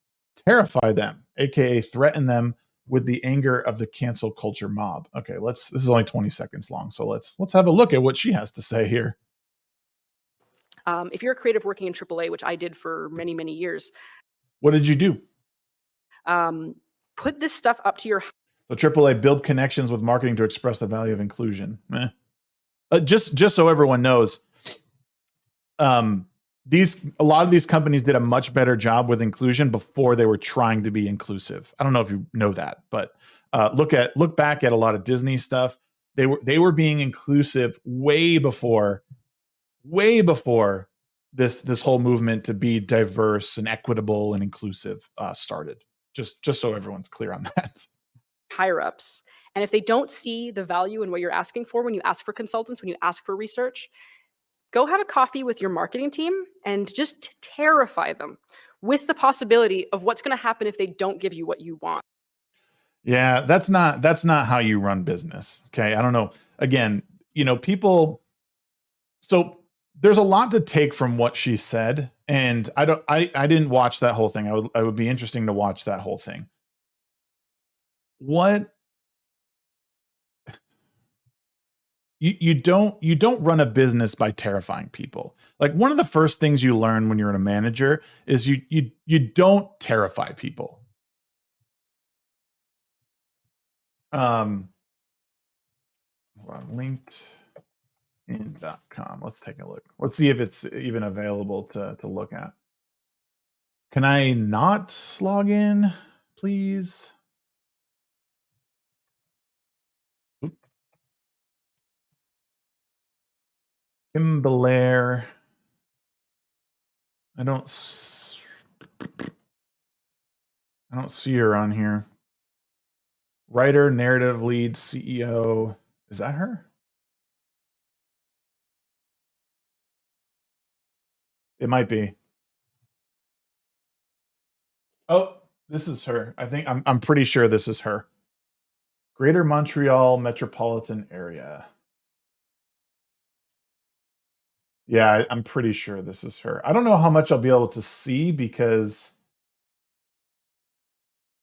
terrify them, aka threaten them with the anger of the cancel culture mob. Okay, this is only 20 seconds long, so let's have a look at what she has to say here. If you're a creative working in AAA, which I did for many, many years. What did you do? Put this stuff up to your... So AAA, build connections with marketing to express the value of inclusion. Just so everyone knows, a lot of these companies did a much better job with inclusion before they were trying to be inclusive. I don't know if you know that, but look back at a lot of Disney stuff. They were being inclusive way before this whole movement to be diverse and equitable and inclusive started. Just so everyone's clear on that. Higher ups. And if they don't see the value in what you're asking for when you ask for consultants, when you ask for research, go have a coffee with your marketing team and just terrify them with the possibility of what's going to happen if they don't give you what you want. Yeah, that's not how you run business. Okay. I don't know. Again, people. So there's a lot to take from what she said, and I didn't watch that whole thing. I would be interesting to watch that whole thing. What you don't run a business by terrifying people. Like, one of the first things you learn when you're a manager is you don't terrify people. LinkedIn.com. Let's take a look. Let's see if it's even available to look at. Can I not log in, please? Kim Belair. I don't see her on here. Writer, narrative lead, CEO. Is that her? It might be. Oh, this is her. I think I'm pretty sure this is her. Greater Montreal metropolitan area. Yeah, I'm pretty sure this is her. I don't know how much I'll be able to see because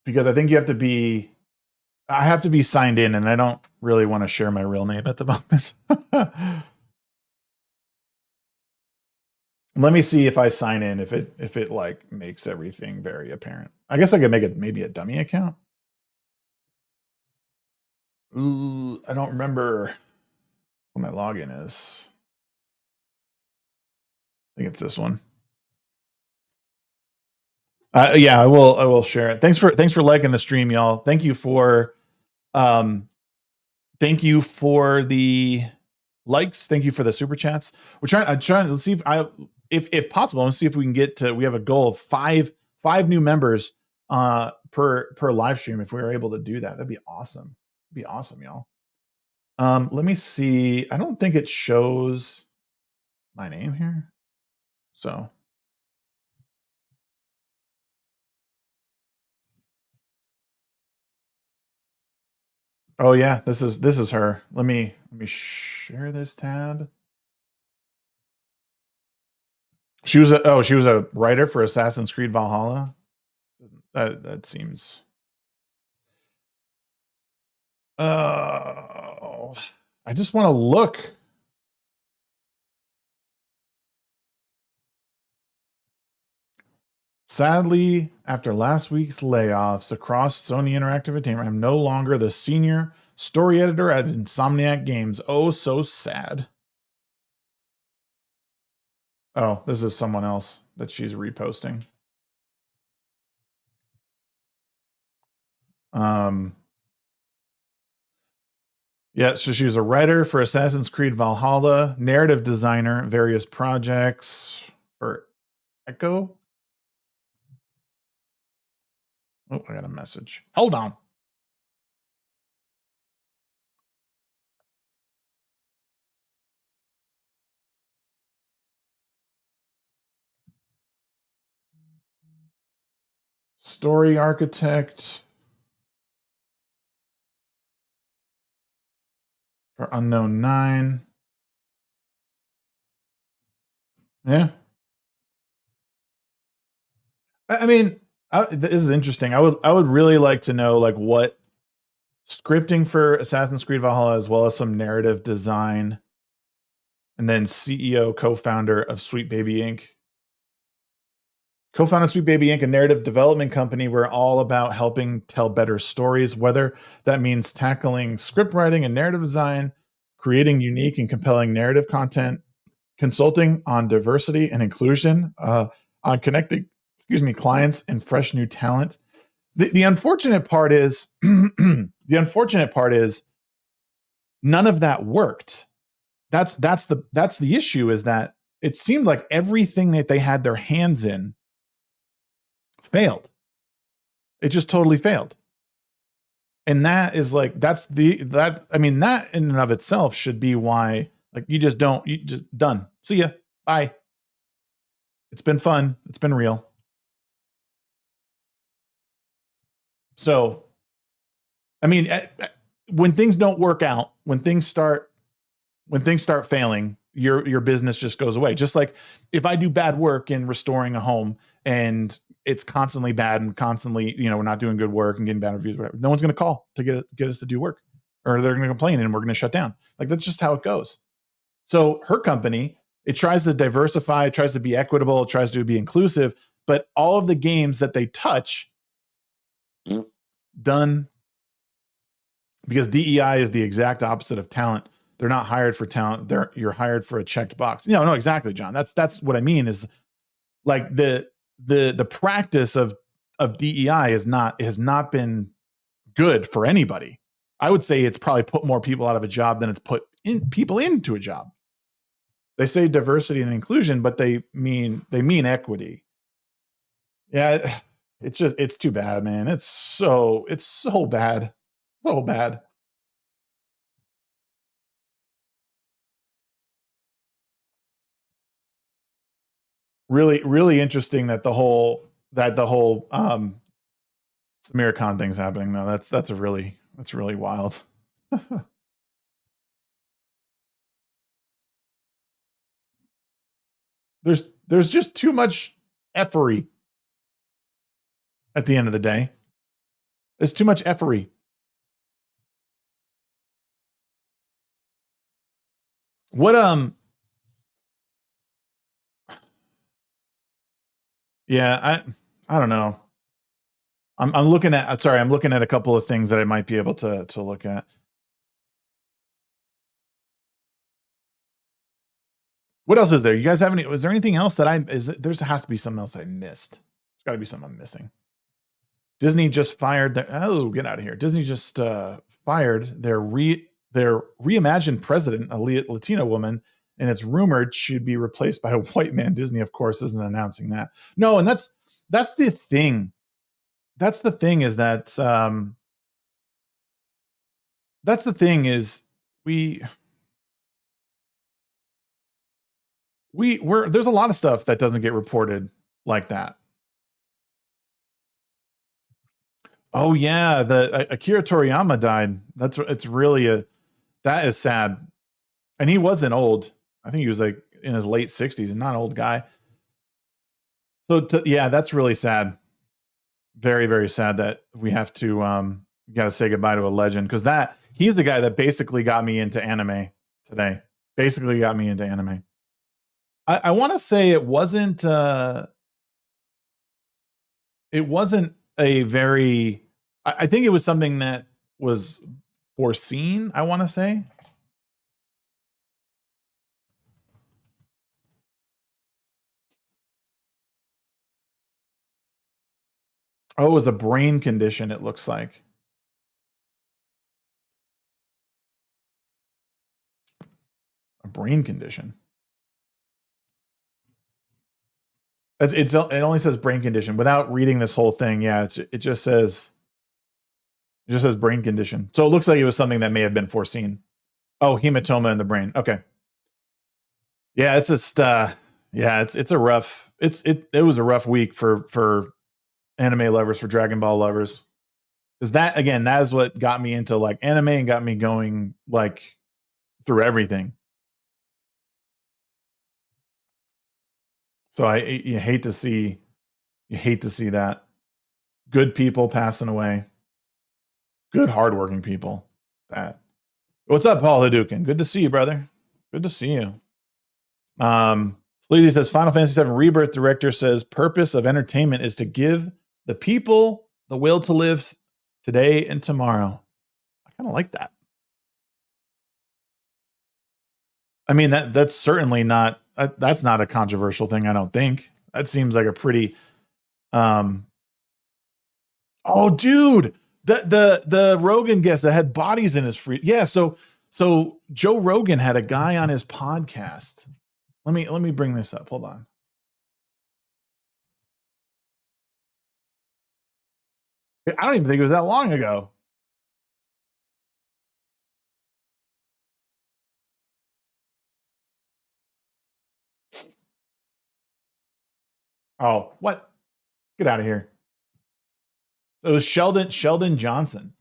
I think I have to be signed in, and I don't really want to share my real name at the moment. Let me see if I sign in, if it like makes everything very apparent. I guess I could make it maybe a dummy account. Ooh, I don't remember what my login is. I think it's this one. Yeah, I will share it. Thanks for liking the stream, y'all. Thank you for the likes. Thank you for the super chats. I'm trying. Let's see if possible. Let's see if we can get to. We have a goal of five new members per live stream. If we were able to do that, that'd be awesome. It'd be awesome, y'all. Let me see. I don't think it shows my name here. So oh yeah, this is her. Let me share this tab. She was a writer for Assassin's Creed Valhalla. That seems. Oh, I just want to look. Sadly, after last week's layoffs across Sony Interactive Entertainment, I'm no longer the senior story editor at Insomniac Games. Oh, so sad. Oh, this is someone else that she's reposting. Yeah, so she was a writer for Assassin's Creed Valhalla, narrative designer, various projects for Echo. Oh, I got a message. Hold on. Story architect for Unknown 9. Yeah. I mean, this is interesting. I would really like to know like what scripting for Assassin's Creed Valhalla, as well as some narrative design, and then CEO, co-founder of Sweet Baby Inc. Co-founded Sweet Baby Inc., a narrative development company. We're all about helping tell better stories, whether that means tackling script writing and narrative design, creating unique and compelling narrative content, consulting on diversity and inclusion, on connecting, clients and fresh new talent. The unfortunate part is, none of that worked. That's the issue, is that it seemed like everything that they had their hands in failed. It just totally failed. And that is like, that in and of itself should be why, like, you just done. See ya. Bye. It's been fun. It's been real. So, I mean, when things don't work out, when things start failing, your business just goes away. Just like if I do bad work in restoring a home and it's constantly bad and constantly, we're not doing good work and getting bad reviews, whatever, no one's going to call to get us to do work, or they're going to complain and we're going to shut down. Like, that's just how it goes. So her company, it tries to diversify, it tries to be equitable, it tries to be inclusive, but all of the games that they touch, done. Because DEI is the exact opposite of talent. They're not hired for talent. You're hired for a checked box. No, exactly, John. That's what I mean, is like the practice of DEI has not been good for anybody. I would say it's probably put more people out of a job than it's put people into a job. They say diversity and inclusion, but they mean equity. Yeah, it's too bad, man. It's so bad. So bad. Really, really interesting that the whole Samir Khan thing's happening though. That's really wild. There's just too much effery at the end of the day. There's too much effery. What yeah, I don't know. I'm looking at a couple of things that I might be able to look at. What else is there? You guys have any? Was there anything else that there has to be something else that I missed. There's got to be something I'm missing. Disney just fired get out of here. Disney just fired their reimagined president, a Latino woman, and it's rumored she'd be replaced by a white man. Disney, of course, isn't announcing that. No, and that's the thing. That's the thing, is that we there's a lot of stuff that doesn't get reported like that. Oh yeah, the Akira Toriyama died. It's really that is sad. And he wasn't old. I think he was like in his late 60s and not an old guy. So yeah, that's really sad. Very, very sad that we have to got to say goodbye to a legend, because he's the guy that basically got me into anime today. Basically got me into anime. I want to say it wasn't a very, I think it was something that was foreseen, I want to say. Oh, it was a brain condition, it looks like. A brain condition. It only says brain condition without reading this whole thing. Yeah, it just says brain condition. So it looks like it was something that may have been foreseen. Oh, hematoma in the brain. Okay. Yeah, it's just it's a rough it was a rough week for anime lovers, for Dragon Ball lovers. Because that is what got me into like anime and got me going like through everything. So you hate to see that. Good people passing away. Good hardworking people. What's up, Paul Hadouken? Good to see you, brother. Good to see you. Sleazy says Final Fantasy VII Rebirth director says purpose of entertainment is to give the people the will to live today and tomorrow. I kind of like that. I mean, that's certainly not that's not a controversial thing, I don't think. That seems like a pretty oh dude, the Rogan guest that had bodies in his free. Yeah, so Joe Rogan had a guy on his podcast. Let me bring this up. Hold on. I don't even think it was that long ago. Oh, what? Get out of here. It was Sheldon Johnson.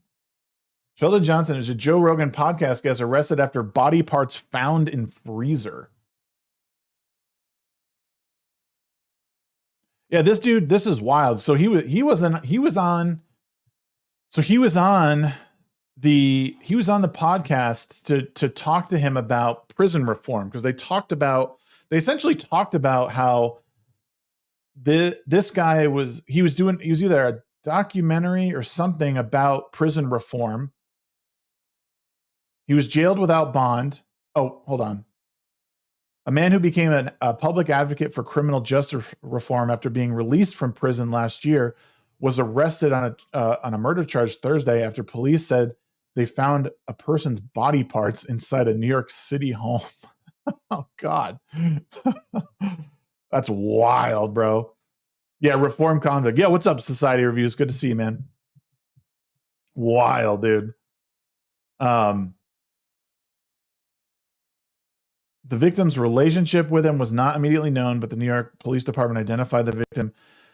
Sheldon Johnson is a Joe Rogan podcast guest arrested after body parts found in freezer. Yeah, this dude, this is wild. So he was on the podcast to talk to him about prison reform, because they essentially talked about how this guy was either a documentary or something about prison reform. He was jailed without bond. Oh, hold on. A man who became a public advocate for criminal justice reform after being released from prison last year was arrested on a murder charge Thursday after police said they found a person's body parts inside a New York City home. Oh, God. That's wild, bro. Yeah, reform convict. Yeah, what's up, Society Reviews? Good to see you, man. Wild, dude. The victim's relationship with him was not immediately known, but the New York Police Department identified the victim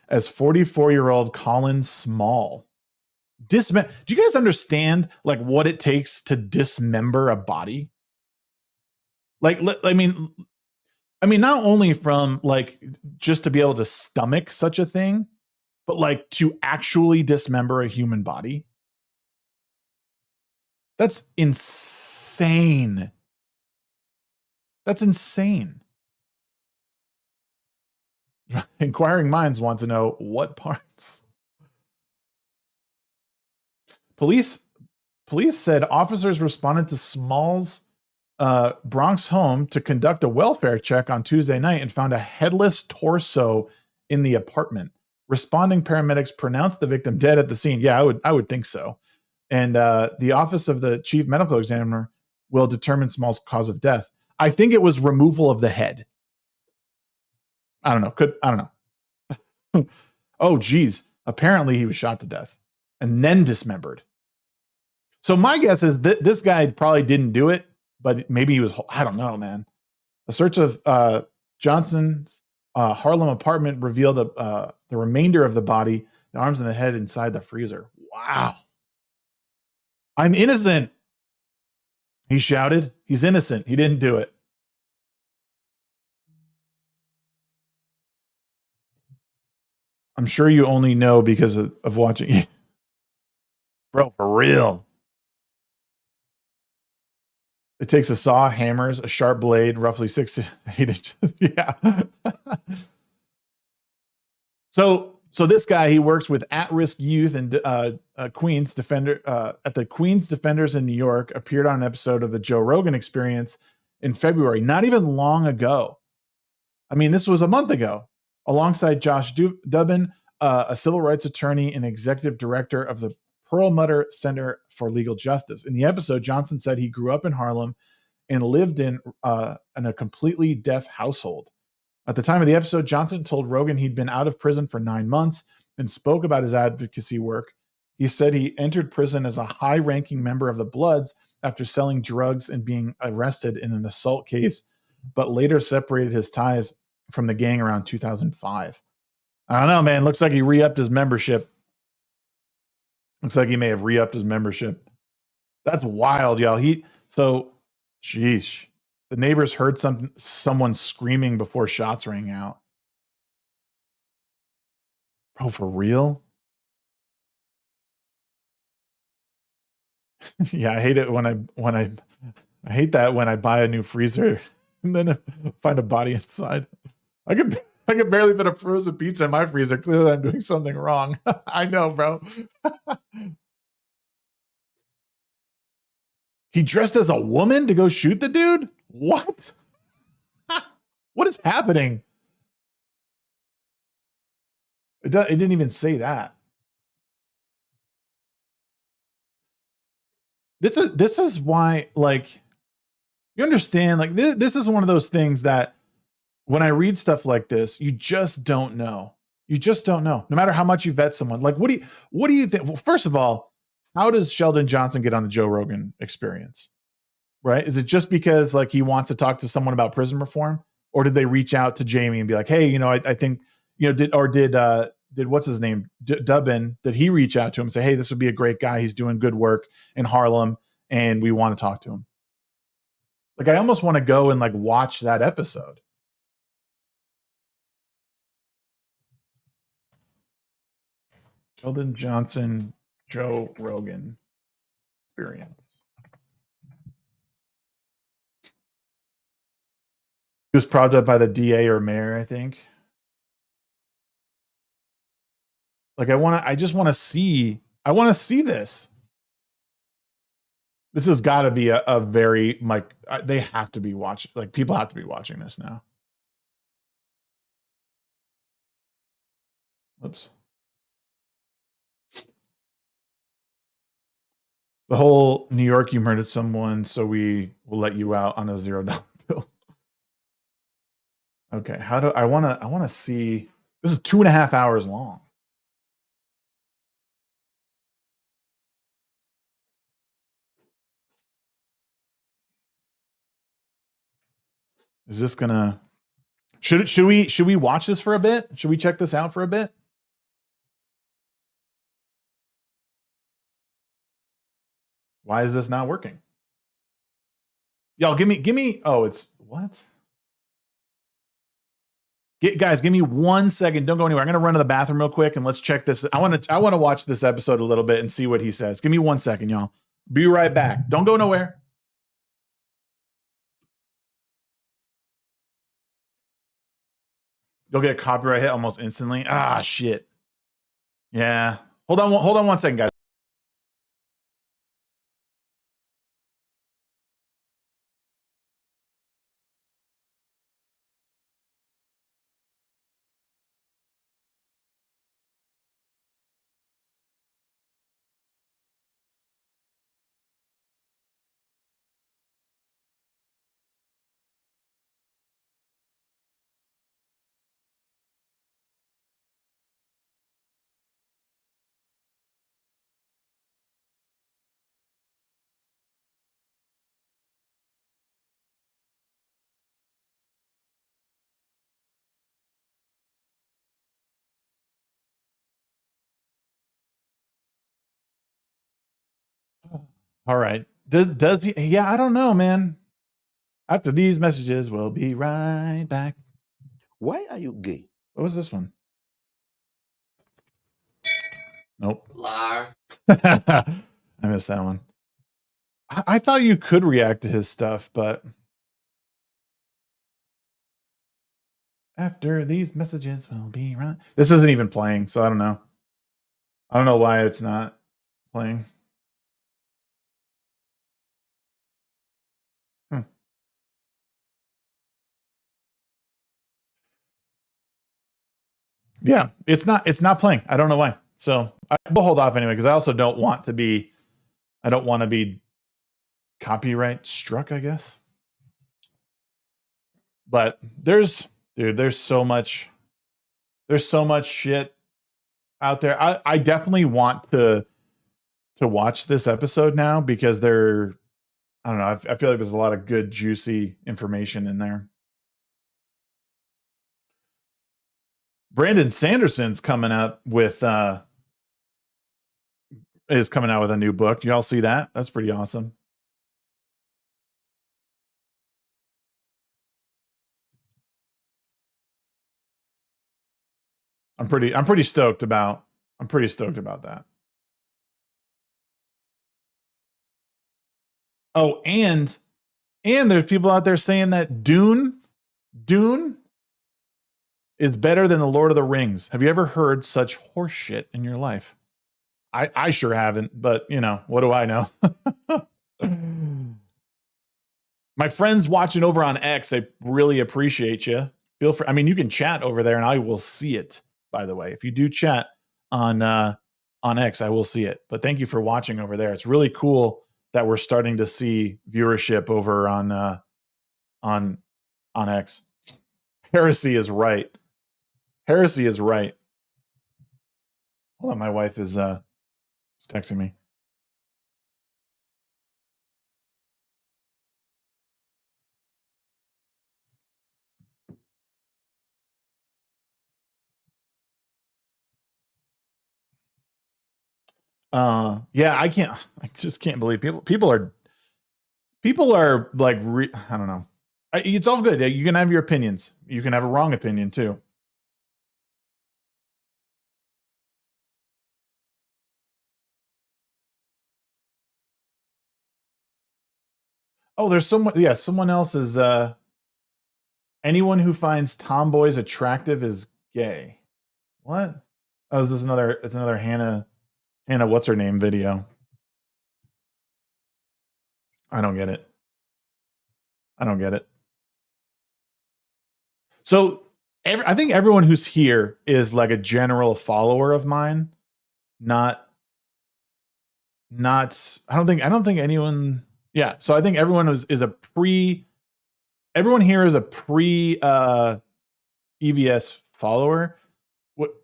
as 44-year-old Colin Small. Do you guys understand like what it takes to dismember a body? Like, I mean, not only from like just to be able to stomach such a thing, but like to actually dismember a human body. That's insane. That's insane. Inquiring minds want to know what parts. Police said officers responded to Small's Bronx home to conduct a welfare check on Tuesday night and found a headless torso in the apartment. Responding paramedics pronounced the victim dead at the scene. Yeah, I would think so. And the office of the chief medical examiner will determine Small's cause of death. I think it was removal of the head. I don't know. Oh, geez. Apparently he was shot to death and then dismembered. So my guess is that this guy probably didn't do it, but maybe he was, I don't know, man. A search of Johnson's Harlem apartment revealed the remainder of the body, the arms and the head inside the freezer. Wow. I'm innocent. He shouted. He's innocent. He didn't do it. I'm sure you only know because of watching. Bro, for real. It takes a saw, hammers, a sharp blade, roughly 6 to 8 inches. Yeah. So this guy, he works with at-risk youth and Queens Defender at the Queens Defenders in New York. Appeared on an episode of the Joe Rogan Experience in February, not even long ago. I mean, this was a month ago, alongside Josh Dubin, a civil rights attorney and executive director of the Perlmutter Center for Legal Justice. In the episode, Johnson said he grew up in Harlem and lived in a completely deaf household. At the time of the episode, Johnson told Rogan he'd been out of prison for 9 months and spoke about his advocacy work. He said he entered prison as a high-ranking member of the Bloods after selling drugs and being arrested in an assault case, but later separated his ties from the gang around 2005. I don't know, man. Looks like he re-upped his membership. Looks like he may have re-upped his membership. That's wild, y'all. Sheesh. The neighbors heard someone screaming before shots rang out. Bro, for real? Yeah, I hate it when I hate that when I buy a new freezer and then find a body inside. I could barely fit a frozen pizza in my freezer. Clearly, I'm doing something wrong. I know, bro. He dressed as a woman to go shoot the dude? What? What is happening? It didn't even say that. This is why, like, you understand, like, this is one of those things that when I read stuff like this, you just don't know. You just don't know. No matter how much you vet someone. Like, what do you think? Well, first of all, how does Sheldon Johnson get on the Joe Rogan Experience? Right? Is it just because, like, he wants to talk to someone about prison reform? Or did they reach out to Jamie and be like, hey, I think, did what's his name? Dubin, did he reach out to him and say, hey, this would be a great guy. He's doing good work in Harlem and we want to talk to him. Like, I almost want to go and, like, watch that episode. Sheldon Johnson, Joe Rogan Experience. He was propped up by the DA or mayor, I think. Like, I just want to see this. This has got to be a very, like, they have to be watching, like, people have to be watching this now. Oops. The whole New York, you murdered someone, so we will let you out on a $0 bill. Okay, I want to see, this is 2.5 hours long. Is this gonna, should we watch this for a bit? Should we check this out for a bit? Why is this not working? Y'all, give me, oh, it's, what? Guys, give me 1 second. Don't go anywhere. I'm going to run to the bathroom real quick and let's check this. I want to watch this episode a little bit and see what he says. Give me 1 second, y'all. Be right back. Don't go nowhere. You'll get a copyright hit almost instantly. Ah, shit. Yeah. Hold on 1 second, guys. All right. Does he? Yeah, I don't know, man. After these messages, we'll be right back. Why are you gay? What was this one? Nope. Liar. I missed that one. I thought you could react to his stuff, but after these messages, we'll be right. This isn't even playing, so I don't know. I don't know why it's not playing. Yeah, it's not playing. I don't know why. So we'll hold off anyway because I also don't want to be copyright struck, I guess. But there's so much shit out there. I definitely want to watch this episode now because I don't know, I feel like there's a lot of good juicy information in there. Brandon Sanderson's coming up with is coming out with a new book. Y'all see that? That's pretty awesome. I'm pretty stoked about that. Oh, and there's people out there saying that Dune is better than the Lord of the Rings. Have you ever heard such horseshit in your life? I sure haven't, but you know, what do I know? My friends watching over on X, I really appreciate you. Feel free. I mean, you can chat over there and I will see it, by the way. If you do chat on X, I will see it. But thank you for watching over there. It's really cool that we're starting to see viewership over on X. Heresy is right. Heresy is right. Hold on, my wife is texting me. Yeah, I just can't believe people are like I don't know. It's all good. You can have your opinions. You can have a wrong opinion too. Oh, there's someone else is anyone who finds tomboys attractive is gay. What? Oh, it's another Hannah what's her name video. I don't get it. So I think everyone who's here is like a general follower of mine. Not I don't think anyone. Yeah, so I think everyone everyone here is a pre EVS follower. What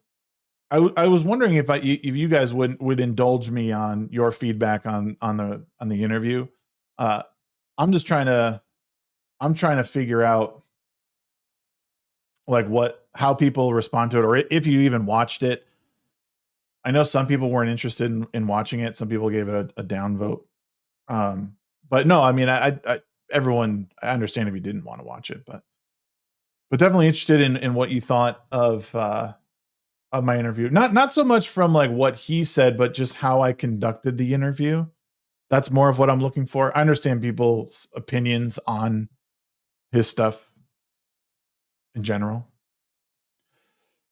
I was wondering if you guys would indulge me on your feedback on the interview. I'm trying to figure out like how people respond to it, or if you even watched it. I know some people weren't interested in watching it. Some people gave it a down vote. But no, I mean, everyone, I understand if you didn't want to watch it, but definitely interested in what you thought of my interview. Not so much from like what he said, but just how I conducted the interview. That's more of what I'm looking for. I understand people's opinions on his stuff in general.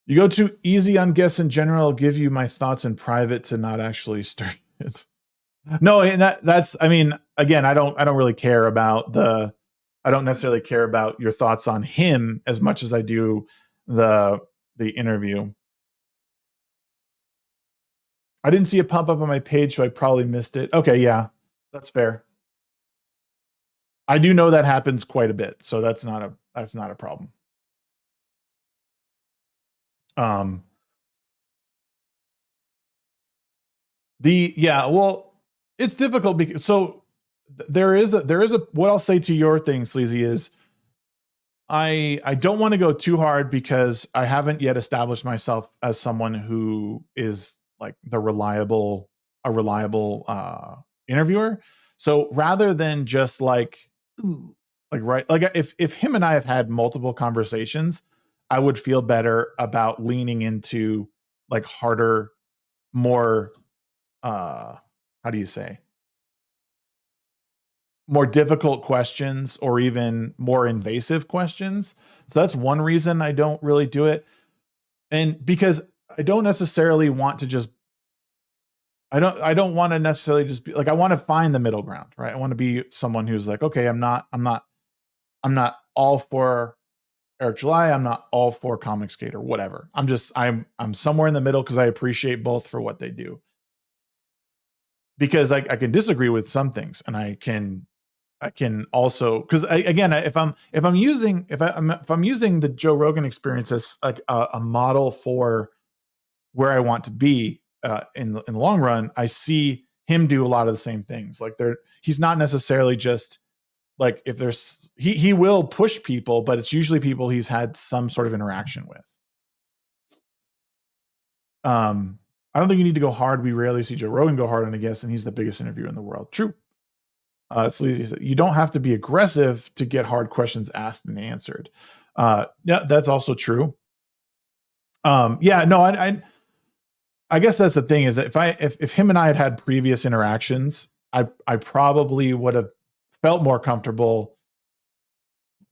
You go too easy on guests in general. I'll give you my thoughts in private to not actually start it. No, and that's. I mean, again, I don't really care about I don't necessarily care about your thoughts on him as much as I do the interview. I didn't see it pop up on my page, so I probably missed it. Okay, yeah, that's fair. I do know that happens quite a bit, so that's not a problem. Well, it's difficult because there is a what I'll say to your thing, Sleazy, is I don't want to go too hard because I haven't yet established myself as someone who is like a reliable interviewer. So rather than just like if him and I have had multiple conversations, I would feel better about leaning into like harder, more how do you say, more difficult questions or even more invasive questions. So that's one reason I don't really do it. And because I don't necessarily want to just I don't want to necessarily just be like, I want to find the middle ground, right? I want to be someone who's like, okay, I'm not all for Eric July, I'm not all for Comic Skate or whatever. I'm somewhere in the middle because I appreciate both for what they do. Because I can disagree with some things, and I can also, because again, if I'm using the Joe Rogan experience as like a model for where I want to be in the long run, I see him do a lot of the same things. Like he's not necessarily just like, if there's he will push people, but it's usually people he's had some sort of interaction with. I don't think you need to go hard. We rarely see Joe Rogan go hard on a guest, and he's the biggest interviewer in the world. True. You don't have to be aggressive to get hard questions asked and answered. Yeah, that's also true. Yeah, no, I guess that's the thing, is that if him and I had previous interactions, I probably would have felt more comfortable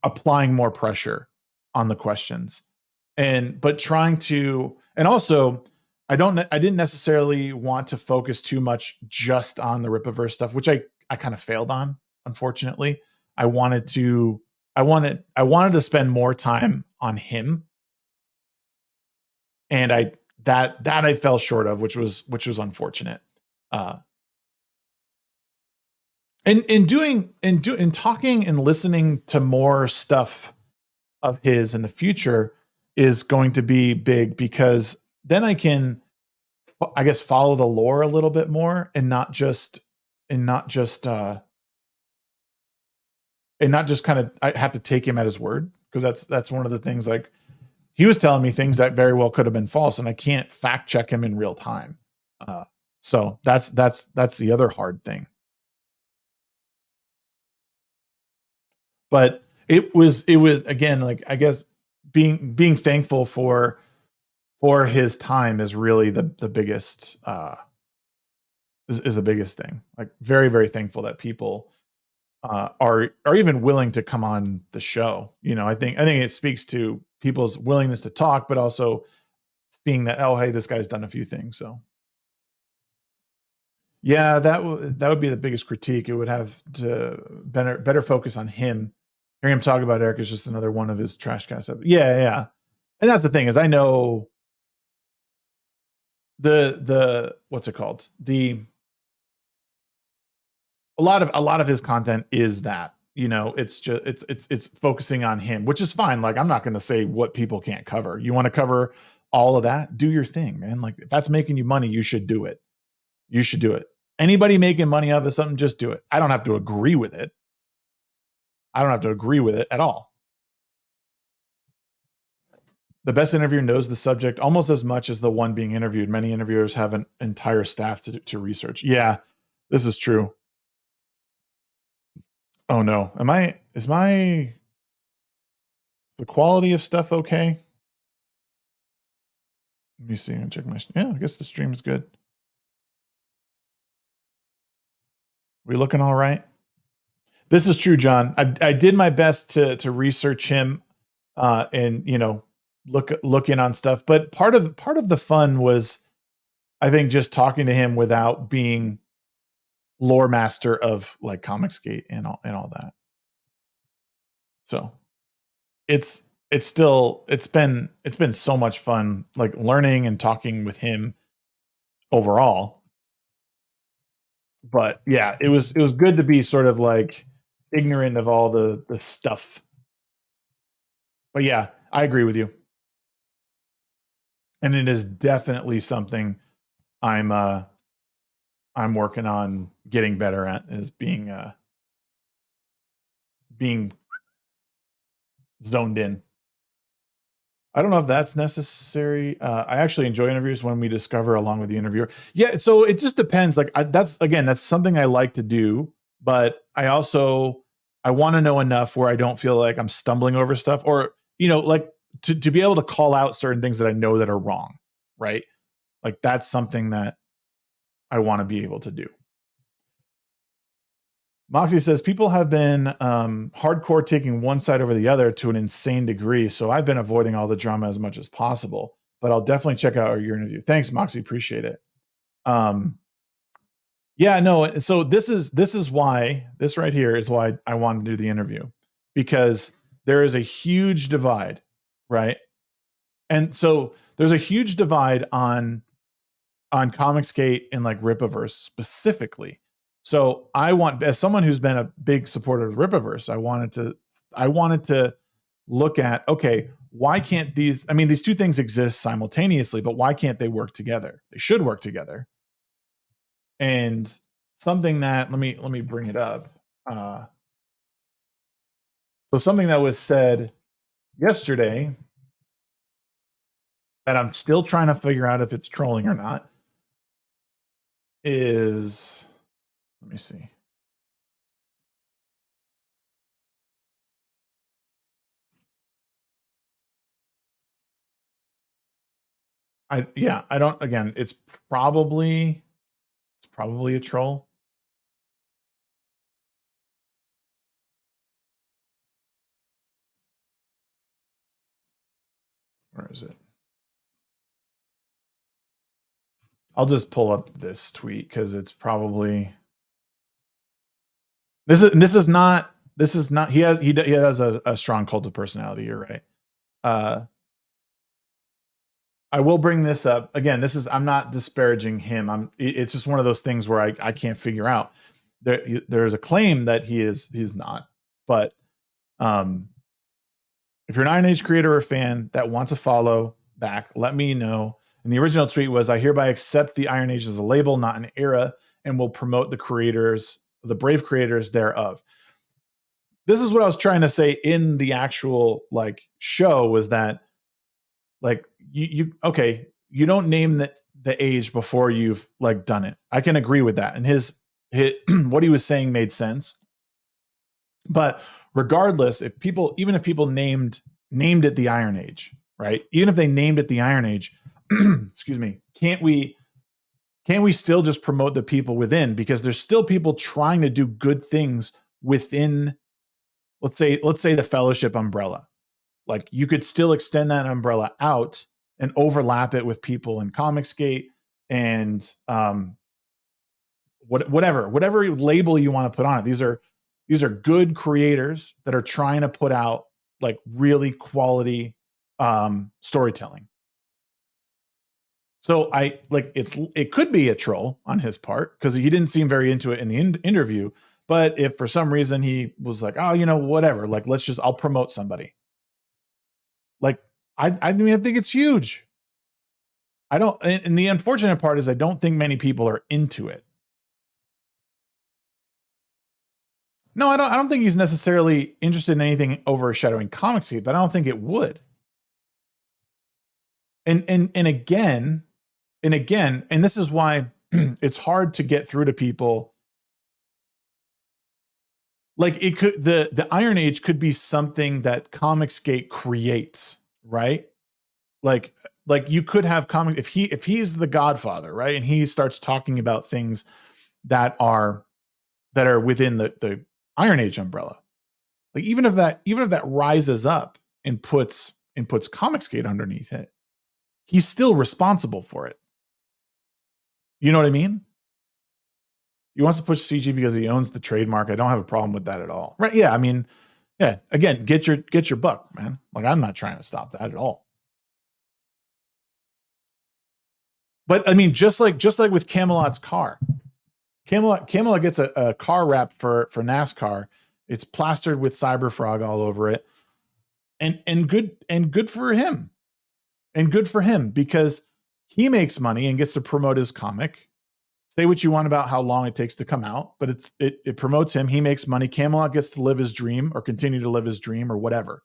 applying more pressure on the questions, but trying to, and also I didn't necessarily want to focus too much just on the Rippaverse stuff, which I kind of failed on, unfortunately. I wanted to spend more time on him, and I fell short of, which was unfortunate. In talking and listening to more stuff of his in the future is going to be big, because then I can, I guess, follow the lore a little bit more, and not just kind of, I have to take him at his word, because that's one of the things. Like, he was telling me things that very well could have been false, and I can't fact check him in real time. So that's the other hard thing. But it was again, like, I guess being thankful for his time is really the biggest is the biggest thing. Like, very, very thankful that people are even willing to come on the show. I think it speaks to people's willingness to talk, but also seeing that, oh, hey, this guy's done a few things. So yeah, that would be the biggest critique. It would have to better focus on him. Hearing him talk about Eric is just another one of his trash cast episodes. Yeah. And that's the thing, is I know the what's it called? A lot of his content is that, it's just it's focusing on him, which is fine. Like, I'm not going to say what people can't cover. You want to cover all of that, do your thing, man. Like, if that's making you money, you should do it. Anybody making money off of something, just do it. I don't have to agree with it. I don't have to agree with it at all. The best interviewer knows the subject almost as much as the one being interviewed. Many interviewers have an entire staff to research. Yeah, this is true. Oh no. Is the quality of stuff okay? Let me see and check my, yeah, I guess the stream's good. We looking all right? This is true, John. I did my best to research him, and look in on stuff. But part of the fun was, I think, just talking to him without being lore master of like Comicsgate and all that. So it's been so much fun, like, learning and talking with him overall. But yeah, it was good to be sort of like ignorant of all the stuff. But yeah, I agree with you. And it is definitely something I'm working on getting better at, is being zoned in. I don't know if that's necessary. I actually enjoy interviews when we discover along with the interviewer. Yeah, so it just depends. Like, that's something I like to do. but I want to know enough where I don't feel like I'm stumbling over stuff, or like to be able to call out certain things that I know that are wrong, right? Like that's something that I want to be able to do. Moxie says people have been hardcore taking one side over the other to an insane degree, so I've been avoiding all the drama as much as possible. But I'll definitely check out your interview. Thanks, Moxie. Appreciate it. Yeah, no. So this is why this right here is why I wanted to do the interview, because there is a huge divide, right? And so there's a huge divide on Comicsgate and like Rippaverse specifically. So I want, as someone who's been a big supporter of Rippaverse, I wanted to look at, okay, why can't these two things exist simultaneously, but why can't they work together? They should work together. And something that let me bring it up. So something that was said yesterday that I'm still trying to figure out if it's trolling or not is, let me see. I don't, again, it's probably a troll. Where is it? I'll just pull up this tweet because it's probably this is not he has a strong cult of personality, you're right. I will bring this up again. I'm not disparaging him. It's just one of those things where I can't figure out. There's a claim that he's not, but if you're an Iron Age creator or fan that wants to follow back, let me know. And the original tweet was, I hereby accept the Iron Age as a label, not an era, and will promote the brave creators thereof. This is what I was trying to say in the actual like show, was that like you don't name the age before you've like done it. I can agree with that. And his what he was saying made sense. But regardless, even if people named it the Iron Age, right? Even if they named it the Iron Age, excuse me, can't we still just promote the people within? Because there's still people trying to do good things within, let's say the Fellowship umbrella. Like you could still extend that umbrella out and overlap it with people in Comicsgate and whatever label you want to put on it. These are good creators that are trying to put out like really quality storytelling. So it could be a troll on his part because he didn't seem very into it in the interview. But if for some reason he was like, oh, whatever, like I'll promote somebody. Like I think it's huge. And the unfortunate part is I don't think many people are into it. No, I don't think he's necessarily interested in anything overshadowing Comicsgate, but I don't think it would. And again, and this is why it's hard to get through to people. Like the Iron Age could be something that Comicsgate creates, right? Like you could have comics if he's the Godfather, right? And he starts talking about things that are within the Iron Age umbrella. Like even if that rises up and puts Comicsgate underneath it, he's still responsible for it. You know what I mean? He wants to push CG because he owns the trademark. I don't have a problem with that at all. Right? Yeah, yeah, again, get your buck, man. Like I'm not trying to stop that at all. But just like with Camelot's car. Camelot gets a car wrap for NASCAR. It's plastered with Cyberfrog all over it. And good for him. And good for him because he makes money and gets to promote his comic. Say what you want about how long it takes to come out, but it promotes him. He makes money. Camelot gets to live his dream or continue to live his dream or whatever.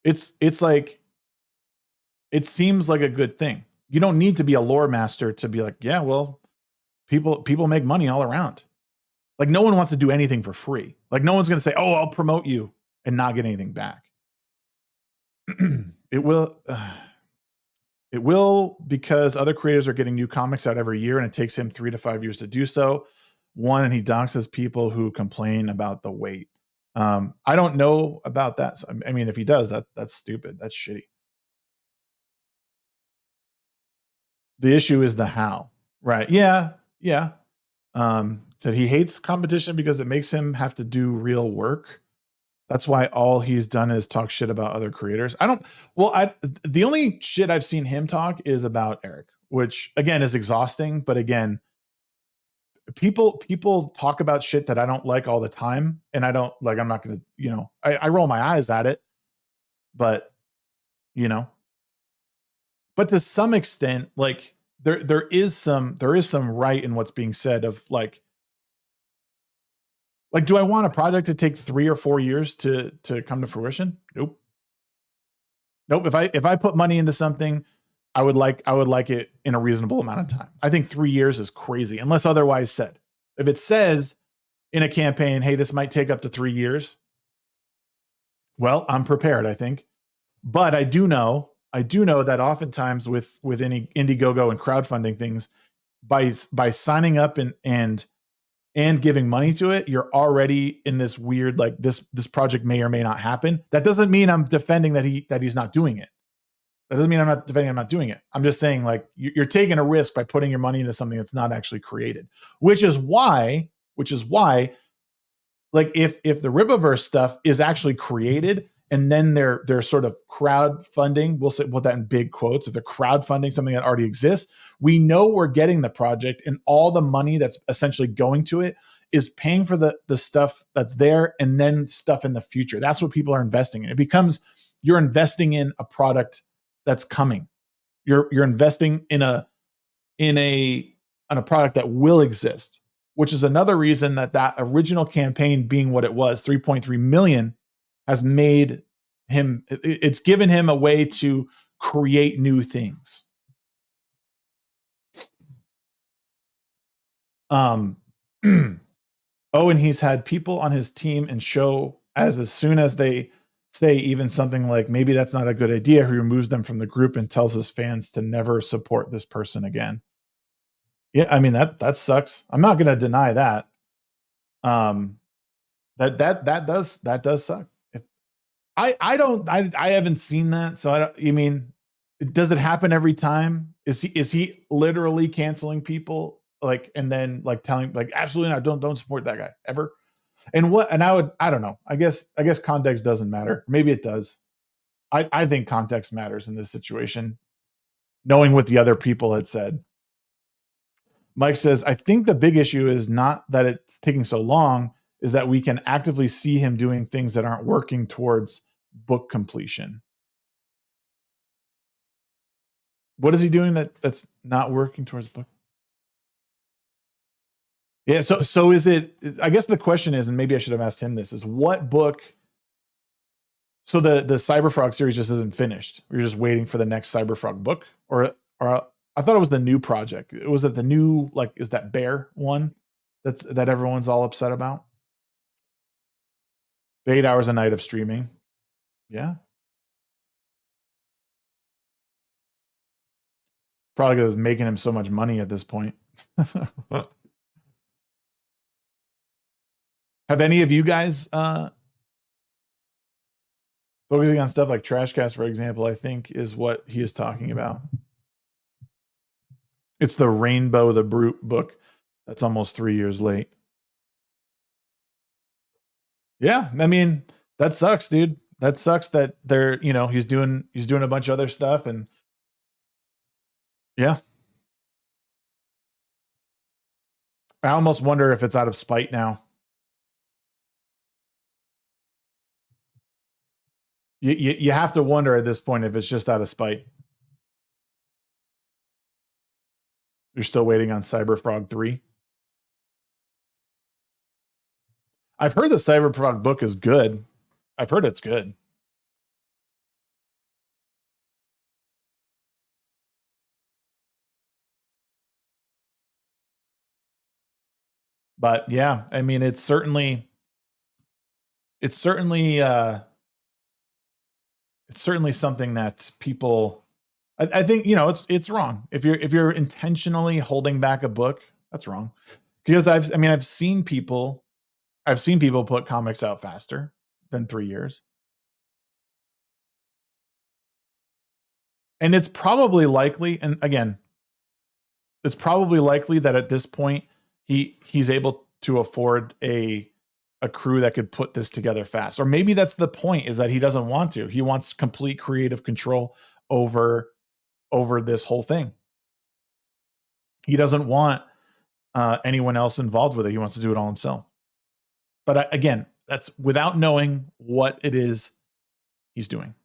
It's like, it seems like a good thing. You don't need to be a lore master to be like, yeah, well, People make money all around. Like no one wants to do anything for free. Like no one's going to say, "Oh, I'll promote you," and not get anything back. It will. It will, because other creators are getting new comics out every year, and it takes him 3 to 5 years to do so. One, and he doxes people who complain about the wait. I don't know about that. So, I mean, if he does, that's stupid. That's shitty. The issue is the how, right? Yeah. So he hates competition because it makes him have to do real work. That's why all he's done is talk shit about other creators. The only shit I've seen him talk is about Eric, which again is exhausting. But again, people talk about shit that I don't like all the time, and I don't like. I'm not gonna, I roll my eyes at it, but but to some extent, like there is some right in what's being said of like, do I want a project to take 3 or 4 years to come to fruition? Nope. If I put money into something, I would like it in a reasonable amount of time. I think 3 years is crazy, unless otherwise said. If it says in a campaign, hey, this might take up to 3 years, well, I'm prepared, I think. But I do know that oftentimes with any Indiegogo and crowdfunding things, by signing up and giving money to it, you're already in this weird, like this project may or may not happen. That doesn't mean I'm defending that he's not doing it. That doesn't mean I'm not defending I'm not doing it. I'm just saying, like, you're taking a risk by putting your money into something that's not actually created, which is why, like, if the Ribbiverse stuff is actually created and then they're sort of crowdfunding, we'll put that in big quotes, if they're crowdfunding something that already exists, we know we're getting the project, and all the money that's essentially going to it is paying for the stuff that's there and then stuff in the future. That's what people are investing in. It becomes, you're investing in a product that's coming. You're investing in a product that will exist, which is another reason that original campaign being what it was, 3.3 million, has made him, it's given him a way to create new things. Oh, and he's had people on his team and show as soon as they say even something like, maybe that's not a good idea, he removes them from the group and tells his fans to never support this person again. Yeah, I mean, that sucks. I'm not going to deny that. That does suck. I haven't seen that, so I mean, does it happen every time? Is he literally canceling people, like, and then like telling, like, absolutely not, don't support that guy ever? And I don't know. I guess context doesn't matter. Maybe it does. I think context matters in this situation, knowing what the other people had said. Mike says, I think the big issue is not that it's taking so long, is that we can actively see him doing things that aren't working towards book completion. What is he doing that's not working towards book? Yeah, so is it, I guess the question is, and maybe I should have asked him this, is what book, so the Cyberfrog series just isn't finished. We're just waiting for the next Cyberfrog book, or I thought it was the new project. Was it the new, like, is that Bear one that everyone's all upset about? The 8 hours a night of streaming. Yeah. Probably because it's making him so much money at this point. Have any of you guys focusing on stuff like Trashcast, for example, I think is what he is talking about. It's the Rainbow the Brute book that's almost 3 years late. Yeah, I mean, that sucks, dude. That sucks that they're, he's doing a bunch of other stuff, and yeah. I almost wonder if it's out of spite now. You have to wonder at this point if it's just out of spite. You're still waiting on Cyberfrog 3. I've heard the Cyberfrog book is good. I've heard it's good. But yeah, I mean, it's certainly something that people, I think, it's wrong. If you're intentionally holding back a book, that's wrong. Because I've seen people put comics out faster than 3 years. And it's probably likely, and again, it's probably likely that at this point he's able to afford a crew that could put this together fast. Or maybe that's the point, is that he doesn't want to. He wants complete creative control over this whole thing. He doesn't want anyone else involved with it. He wants to do it all himself. But again, that's without knowing what it is he's doing.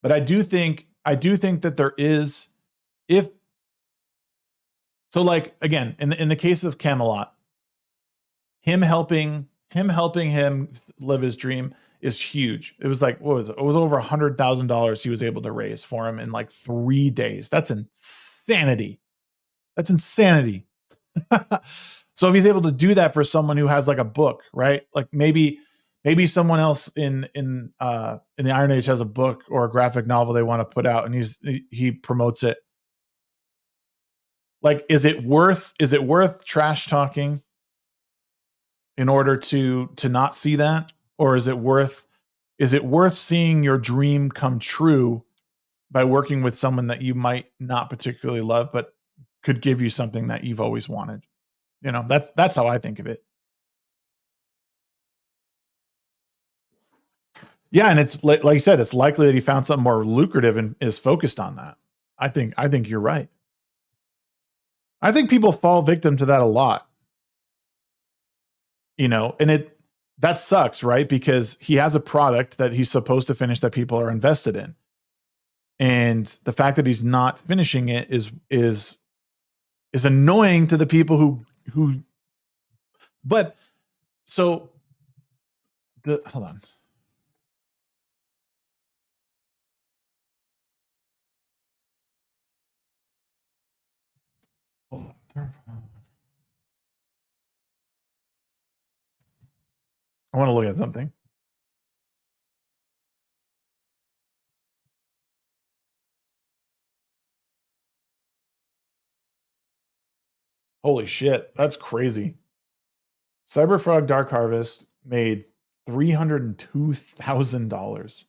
But I do think that there is, if so, like, again, in the case of Camelot, him helping him live his dream is huge. It was like, what was it? It was over $100,000 he was able to raise for him in like 3 days. That's insanity. That's insanity. So if he's able to do that for someone who has like a book, right? Like maybe someone else in the Iron Age has a book or a graphic novel they want to put out, and he promotes it. Like, is it worth trash talking in order to not see that? Or is it worth seeing your dream come true by working with someone that you might not particularly love, but could give you something that you've always wanted? That's how I think of it. Yeah, and it's like you said, it's likely that he found something more lucrative and is focused on that. I think you're right. I think people fall victim to that a lot. And that sucks, right? Because he has a product that he's supposed to finish that people are invested in. And the fact that he's not finishing it is annoying to the people who but so hold on. I want to look at something. Holy shit, that's crazy. Cyberfrog Dark Harvest made $302,000.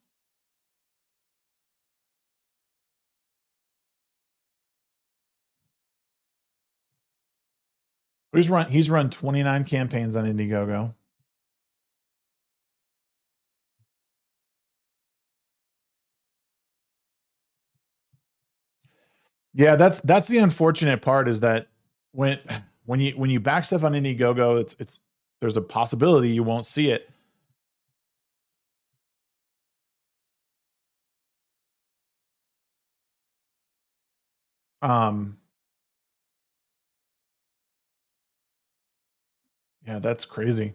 He's run 29 campaigns on Indiegogo. Yeah, that's the unfortunate part, is that when you back stuff on Indiegogo, it's there's a possibility you won't see it. Yeah, that's crazy.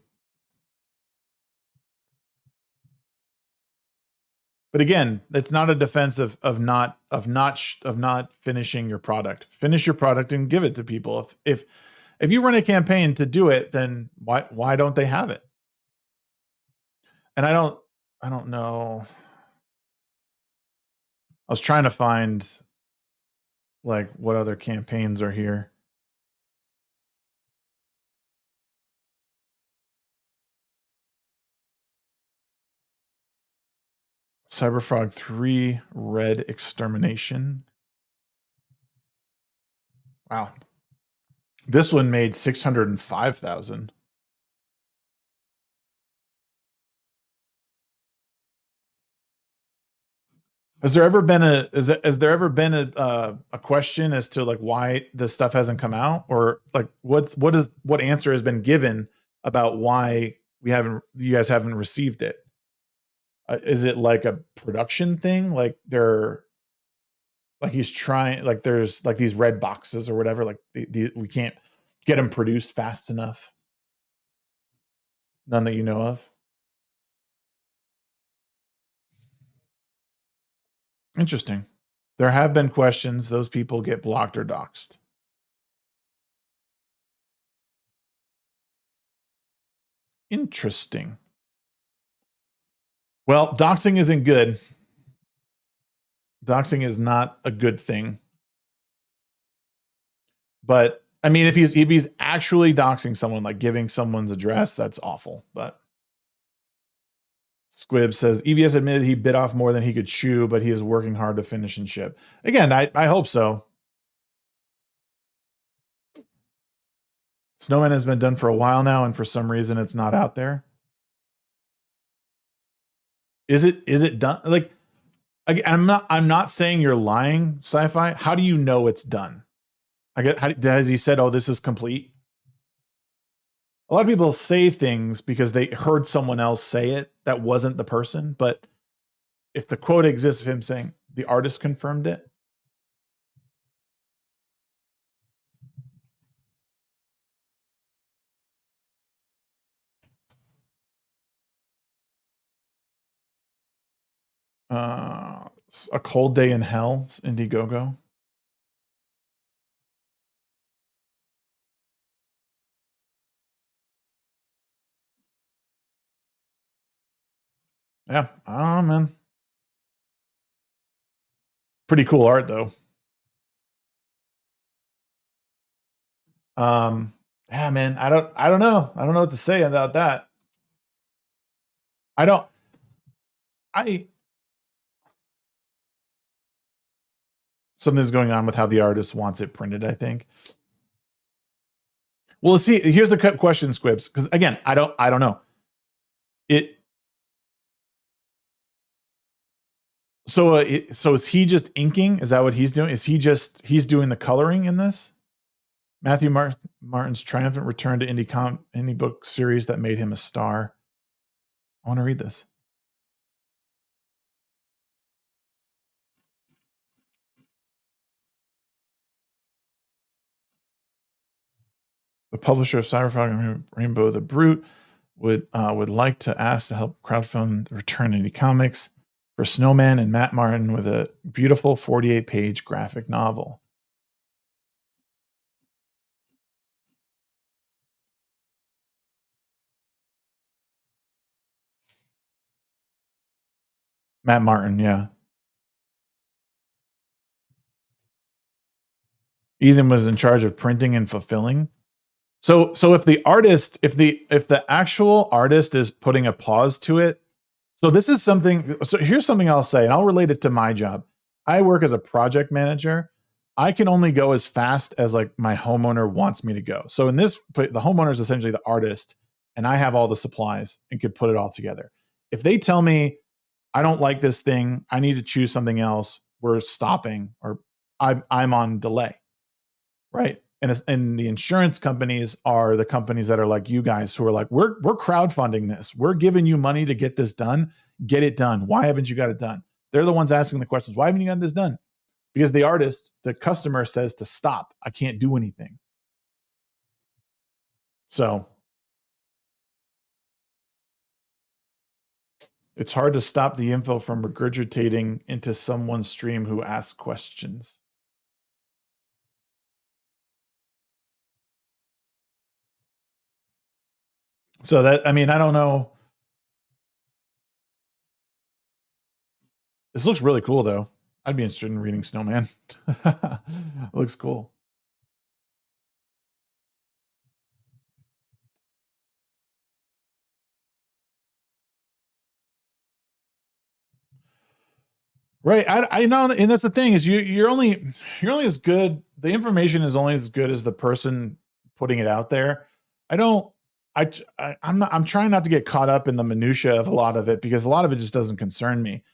But again, it's not a defense of not finishing your product. Finish your product and give it to people. If you run a campaign to do it, then why don't they have it? And I don't know. I was trying to find like what other campaigns are here. Cyberfrog 3 Red Extermination. Wow. This one made 605,000. Has there ever been a question as to like why this stuff hasn't come out, or like what answer has been given about why you guys haven't received it? Is it like a production thing? Like he's trying, like there's like these red boxes or whatever, like we can't get them produced fast enough? None that you know of? Interesting. there have been questions. Those people get blocked or doxxed. Interesting. Well, doxing isn't good. Doxing is not a good thing. But I mean, if he's actually doxing someone, like giving someone's address, that's awful. But Squib says EVS admitted he bit off more than he could chew, but he is working hard to finish and ship. Again, I hope so. Snowman has been done for a while now, and for some reason it's not out there. Is it done? Like, I'm not saying you're lying, Sci-Fi. How do you know it's done? Has he said, "Oh, this is complete"? A lot of people say things because they heard someone else say it that wasn't the person. But if the quote exists of him saying the artist confirmed it, A Cold Day in Hell, Indiegogo. Yeah, oh man, pretty cool art though. Yeah, man, I don't know what to say about that. Something's going on with how the artist wants it printed, I think. Well, see, here's the question, Squibs, because again, I don't know. So is he just inking? Is that what he's doing? Is he's doing the coloring in this? Matthew Martin's triumphant return to indie book series that made him a star. I want to read this. The publisher of Cyberfrog and Rainbow the Brute would like to ask to help crowdfund the return indie comics for Snowman and Matt Martin with a beautiful 48-page graphic novel. Matt Martin, yeah. Ethan was in charge of printing and fulfilling. So if the actual artist is putting a pause to it, so this is something. So here's something I'll say, and I'll relate it to my job. I work as a project manager. I can only go as fast as like my homeowner wants me to go. So in this, the homeowner is essentially the artist, and I have all the supplies and could put it all together. If they tell me I don't like this thing, I need to choose something else, we're stopping, or I'm on delay, right? And the insurance companies are the companies that are like you guys who are like, we're crowdfunding this. We're giving you money to get this done. Get it done. Why haven't you got it done? They're the ones asking the questions. Why haven't you got this done? Because the artist, the customer says to stop. I can't do anything. So it's hard to stop the info from regurgitating into someone's stream who asks questions. So that, I mean, I don't know. This looks really cool, though. I'd be interested in reading Snowman. It looks cool. Right. I know, and that's the thing is you're only as good. The information is only as good as the person putting it out there. I'm trying not to get caught up in the minutia of a lot of it because a lot of it just doesn't concern me.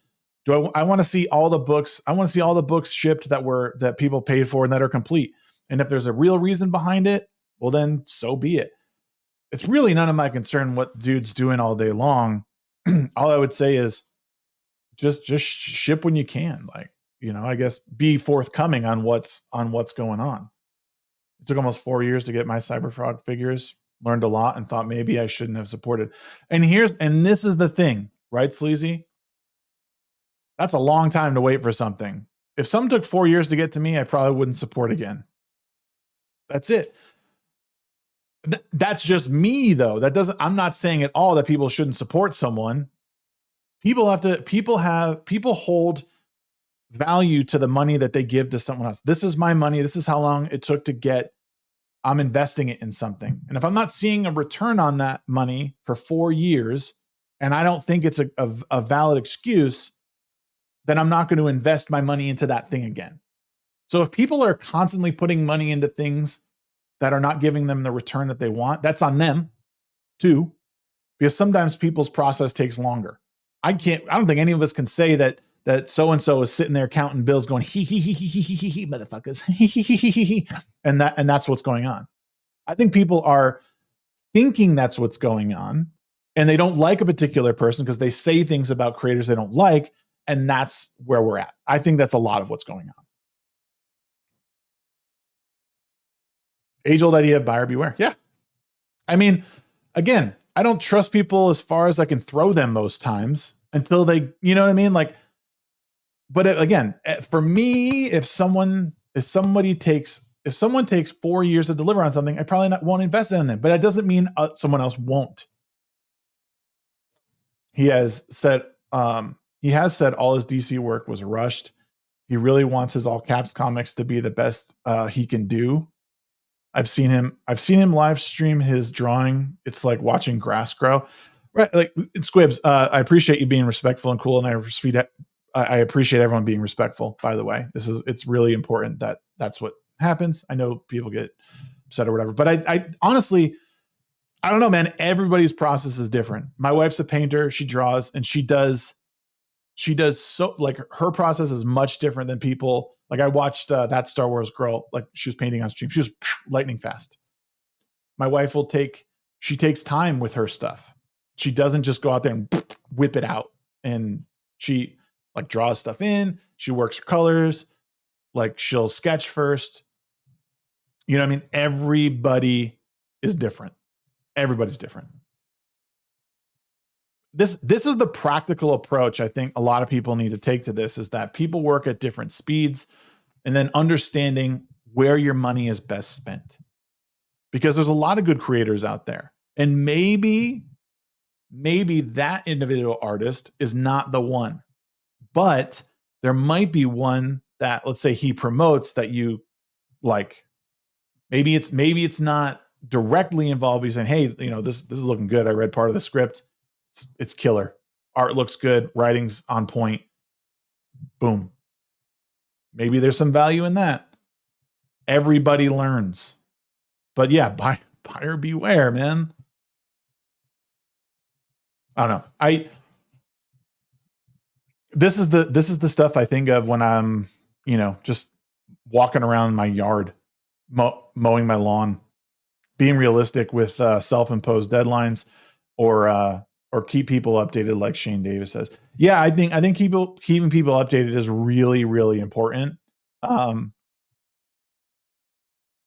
I want to see all the books. I want to see all the books shipped that people paid for and that are complete. And if there's a real reason behind it, well then so be it. It's really none of my concern what dude's doing all day long. All I would say is just ship when you can. Like, I guess be forthcoming on what's going on. It took almost 4 years to get my Cyberfrog figures. Learned a lot and thought maybe I shouldn't have supported. And this is the thing, right, Sleazy? That's a long time to wait for something. If someone took 4 years to get to me, I probably wouldn't support again. That's it. That's just me though. I'm not saying at all that people shouldn't support someone. People hold value to the money that they give to someone else. This is my money. This is how long it took to get. I'm investing it in something. And if I'm not seeing a return on that money for 4 years, and I don't think it's a valid excuse, then I'm not going to invest my money into that thing again. So if people are constantly putting money into things that are not giving them the return that they want, that's on them too, because sometimes people's process takes longer. I don't think any of us can say that so-and-so is sitting there counting bills going, he, motherfuckers, and that's what's going on. I think people are thinking that's what's going on, and they don't like a particular person because they say things about creators they don't like, and that's where we're at. I think that's a lot of what's going on. Age-old idea of buyer beware. Yeah. I mean, again, I don't trust people as far as I can throw them most times until they, you know what I mean? Like, but again, for me, if someone takes 4 years to deliver on something, I probably won't invest in them, but that doesn't mean someone else won't. He has said all his DC work was rushed. He really wants his all caps comics to be the best he can do. I've seen him live stream his drawing. It's like watching grass grow. Right, like Squibs, I appreciate you being respectful and cool, and I appreciate everyone being respectful, by the way. It's really important that that's what happens. I know people get upset or whatever, but I honestly, I don't know, man. Everybody's process is different. My wife's a painter. She draws, and she does so, like, her process is much different than people. Like, I watched that Star Wars girl, like, she was painting on stream. She was lightning fast. My wife she takes time with her stuff. She doesn't just go out there and whip it out. And she, like, draws stuff in. She works her colors. Like, she'll sketch first. You know what I mean? Everybody is different. Everybody's different. This is the practical approach I think a lot of people need to take to this, is that people work at different speeds, and then understanding where your money is best spent. Because there's a lot of good creators out there. And maybe that individual artist is not the one, but there might be one that, let's say, he promotes that you like. Maybe it's not directly involved. He's saying, hey, you know, this is looking good. I read part of the script. It's killer. Art looks good. Writing's on point. Boom. Maybe there's some value in that. Everybody learns. But yeah, buyer beware, man. I don't know. This is the stuff I think of when I'm, you know, just walking around my yard, mowing my lawn, being realistic with self-imposed deadlines, or keep people updated, like Shane Davis says. Yeah, I think keeping people updated is really, really important.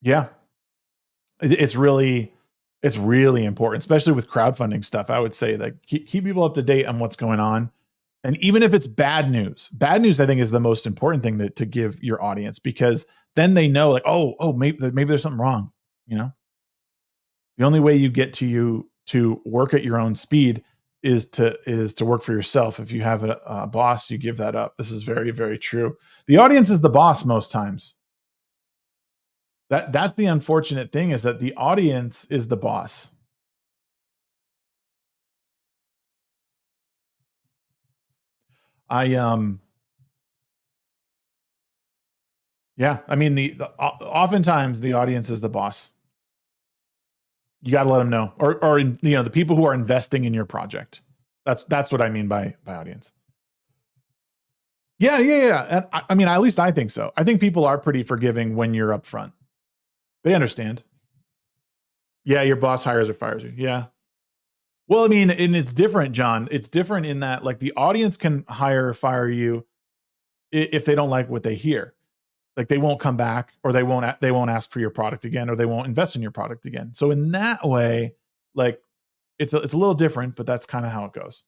Yeah, it's really important, especially with crowdfunding stuff. I would say that keep people up to date on what's going on. And even if it's bad news, I think is the most important thing to give your audience, because then they know, like, oh, maybe there's something wrong. You know, the only way you get to work at your own speed is to work for yourself. If you have a boss, you give that up. This is very, very true. The audience is the boss most times. That's the unfortunate thing, is that the audience is the boss. Yeah, I mean, oftentimes the audience is the boss. You got to let them know, or you know, the people who are investing in your project. That's what I mean by audience. Yeah. And I mean, at least I think so. I think people are pretty forgiving when you're upfront. They understand. Yeah, your boss hires or fires you. Yeah. Well, I mean, and it's different, John. It's different in that, like, the audience can hire or fire you if they don't like what they hear. Like, they won't come back, or they won't ask for your product again, or they won't invest in your product again. So in that way, like, it's a little different, but that's kind of how it goes.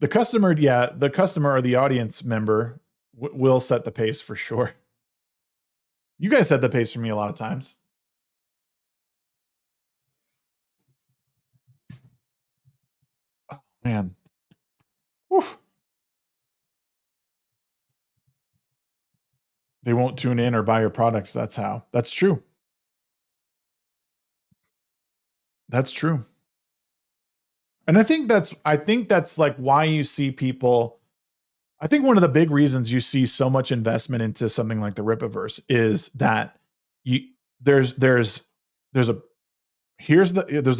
The customer, yeah, the customer or the audience member will set the pace for sure. You guys set the pace for me a lot of times. Oh, man. Oof. They won't tune in or buy your products. That's how. That's true. That's true. And I think that's like why you see people. I think one of the big reasons you see so much investment into something like the Rippaverse is that you there's an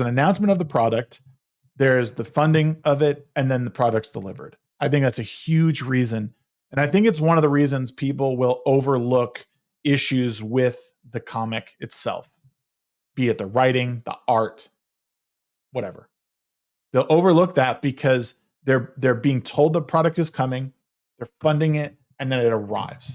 announcement of the product, there's the funding of it, and then the product's delivered. I think that's a huge reason. And I think it's one of the reasons people will overlook issues with the comic itself, be it the writing, the art, whatever. They'll overlook that because they're being told the product is coming, they're funding it, and then it arrives.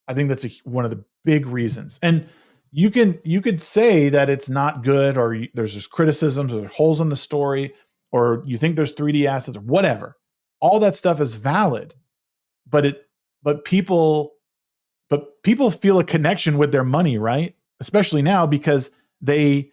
I think that's one of the big reasons. And you could say that it's not good, or there's just criticisms, or holes in the story, or you think there's 3D assets, or whatever. All that stuff is valid, but people feel a connection with their money, right? Especially now because they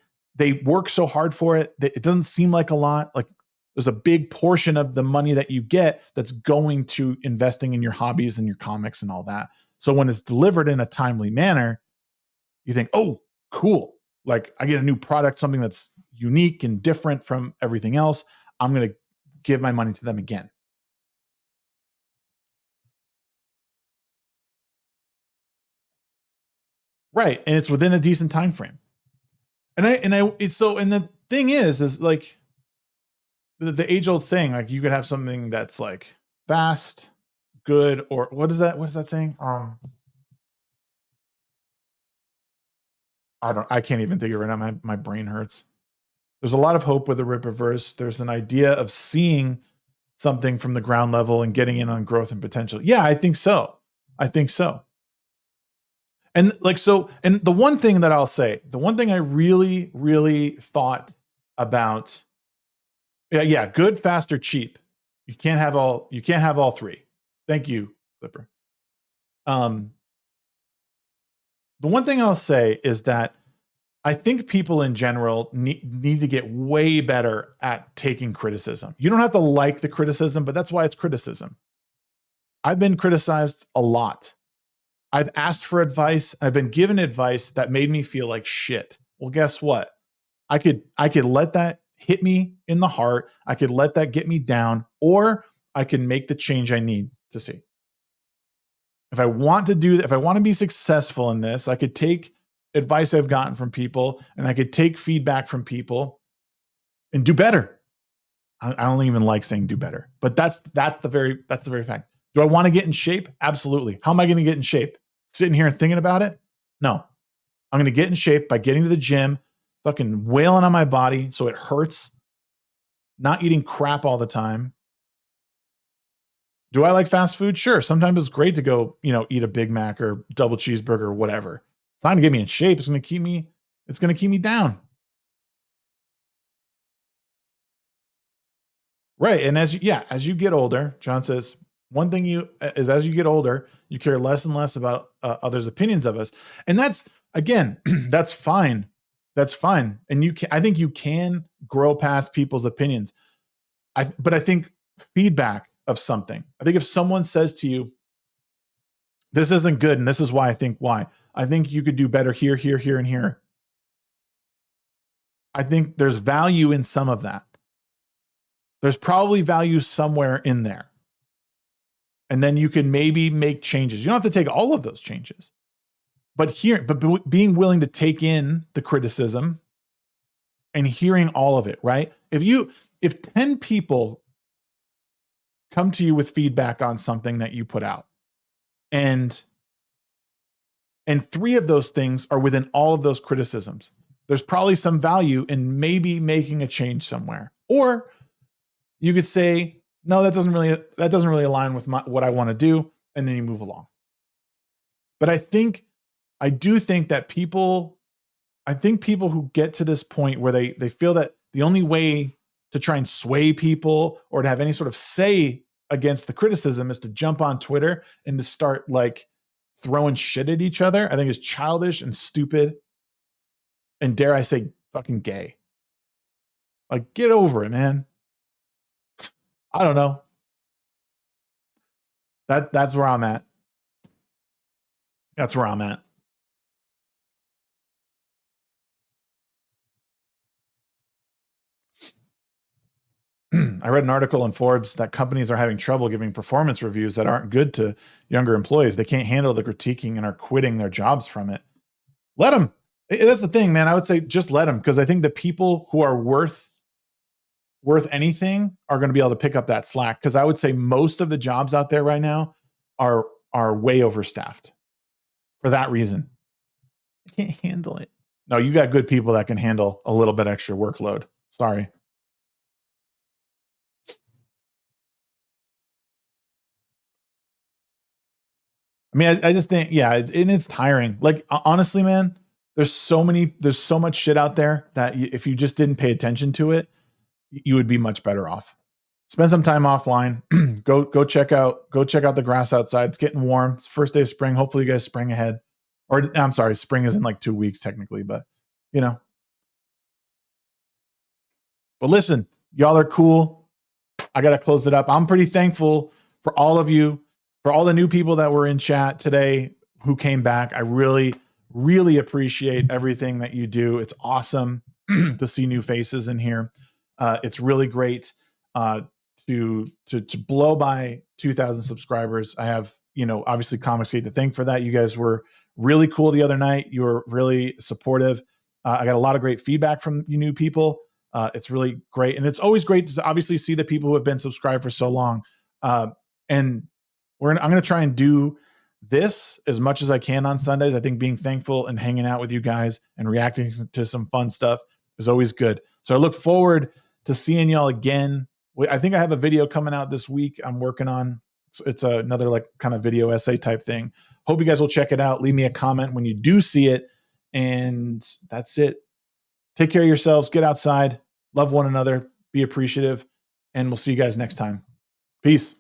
work so hard for it. It doesn't seem like a lot. Like there's a big portion of the money that you get that's going to investing in your hobbies and your comics and all that. So when it's delivered in a timely manner, you think, oh, cool. Like I get a new product, something that's unique and different from everything else. I'm going to give my money to them again. Right. And it's within a decent time frame. And the thing is like the age old saying, like you could have something that's like fast, good, or what is that saying? I can't even think of it right now. My brain hurts. There's a lot of hope with the Rippaverse. There's an idea of seeing something from the ground level and getting in on growth and potential. Yeah, I think so. And and the one thing that I'll say, the one thing I really, really thought about, yeah, good, fast, or cheap. You can't have all three. Thank you, Flipper. The one thing I'll say is that I think people in general need to get way better at taking criticism. You don't have to like the criticism, but that's why it's criticism. I've been criticized a lot. I've asked for advice. I've been given advice that made me feel like shit. Well, guess what? I could let that hit me in the heart. I could let that get me down, or I can make the change I need to see. If I want to do that, if I want to be successful in this, I could take advice I've gotten from people, and I could take feedback from people and do better. I don't even like saying do better, but that's the very fact. Do I want to get in shape? Absolutely. How am I going to get in shape? Sitting here and thinking about it? No. I'm going to get in shape by getting to the gym, fucking wailing on my body so it hurts, not eating crap all the time. Do I like fast food? Sure. Sometimes it's great to go, eat a Big Mac or double cheeseburger or whatever. It's not going to get me in shape. It's going to keep me down. Right. And as you get older, John says, one thing is as you get older, you care less and less about others' opinions of us. And that's, again, that's fine. That's fine. And I think you can grow past people's opinions. But I think feedback of something. I think if someone says to you, this isn't good, and this is why I think you could do better here, and here. I think there's value in some of that. There's probably value somewhere in there. And then you can maybe make changes. You don't have to take all of those changes. But being willing to take in the criticism and hearing all of it, right? If 10 people come to you with feedback on something that you put out, and 3 of those things are within all of those criticisms, there's probably some value in maybe making a change somewhere. Or you could say, no, that doesn't really align with what I want to do, and then you move along. But I do think that people who get to this point where they feel that the only way to try and sway people or to have any sort of say against the criticism is to jump on Twitter and to start like throwing shit at each other. I think is childish and stupid. And dare I say, fucking gay. Like, get over it, man. I don't know. That's where I'm at. That's where I'm at. I read an article in Forbes that companies are having trouble giving performance reviews that aren't good to younger employees. They can't handle the critiquing and are quitting their jobs from it. Let them. That's the thing, man. I would say just let them, because I think the people who are worth anything are going to be able to pick up that slack. Because I would say most of the jobs out there right now are way overstaffed for that reason. I can't handle it. No, you got good people that can handle a little bit extra workload. Sorry. I mean, I just think, yeah, it's tiring. Like, honestly, man, there's so much shit out there that if you just didn't pay attention to it, you would be much better off. Spend some time offline. go check out the grass outside. It's getting warm. It's first day of spring. Hopefully you guys spring ahead. Or I'm sorry, spring is in like 2 weeks technically, but you know. But listen, y'all are cool. I got to close it up. I'm pretty thankful for all of you, for all the new people that were in chat today who came back. I really, really appreciate everything that you do. It's awesome to see new faces in here. It's really great to blow by 2,000 subscribers. I have, obviously Comicsgate to thank for that. You guys were really cool the other night. You were really supportive. I got a lot of great feedback from you new people. It's really great. And it's always great to obviously see the people who have been subscribed for so long. And I'm going to try and do this as much as I can on Sundays. I think being thankful and hanging out with you guys and reacting to some fun stuff is always good. So I look forward to seeing y'all again. I think I have a video coming out this week I'm working on. It's another like kind of video essay type thing. Hope you guys will check it out. Leave me a comment when you do see it. And that's it. Take care of yourselves. Get outside. Love one another. Be appreciative. And we'll see you guys next time. Peace.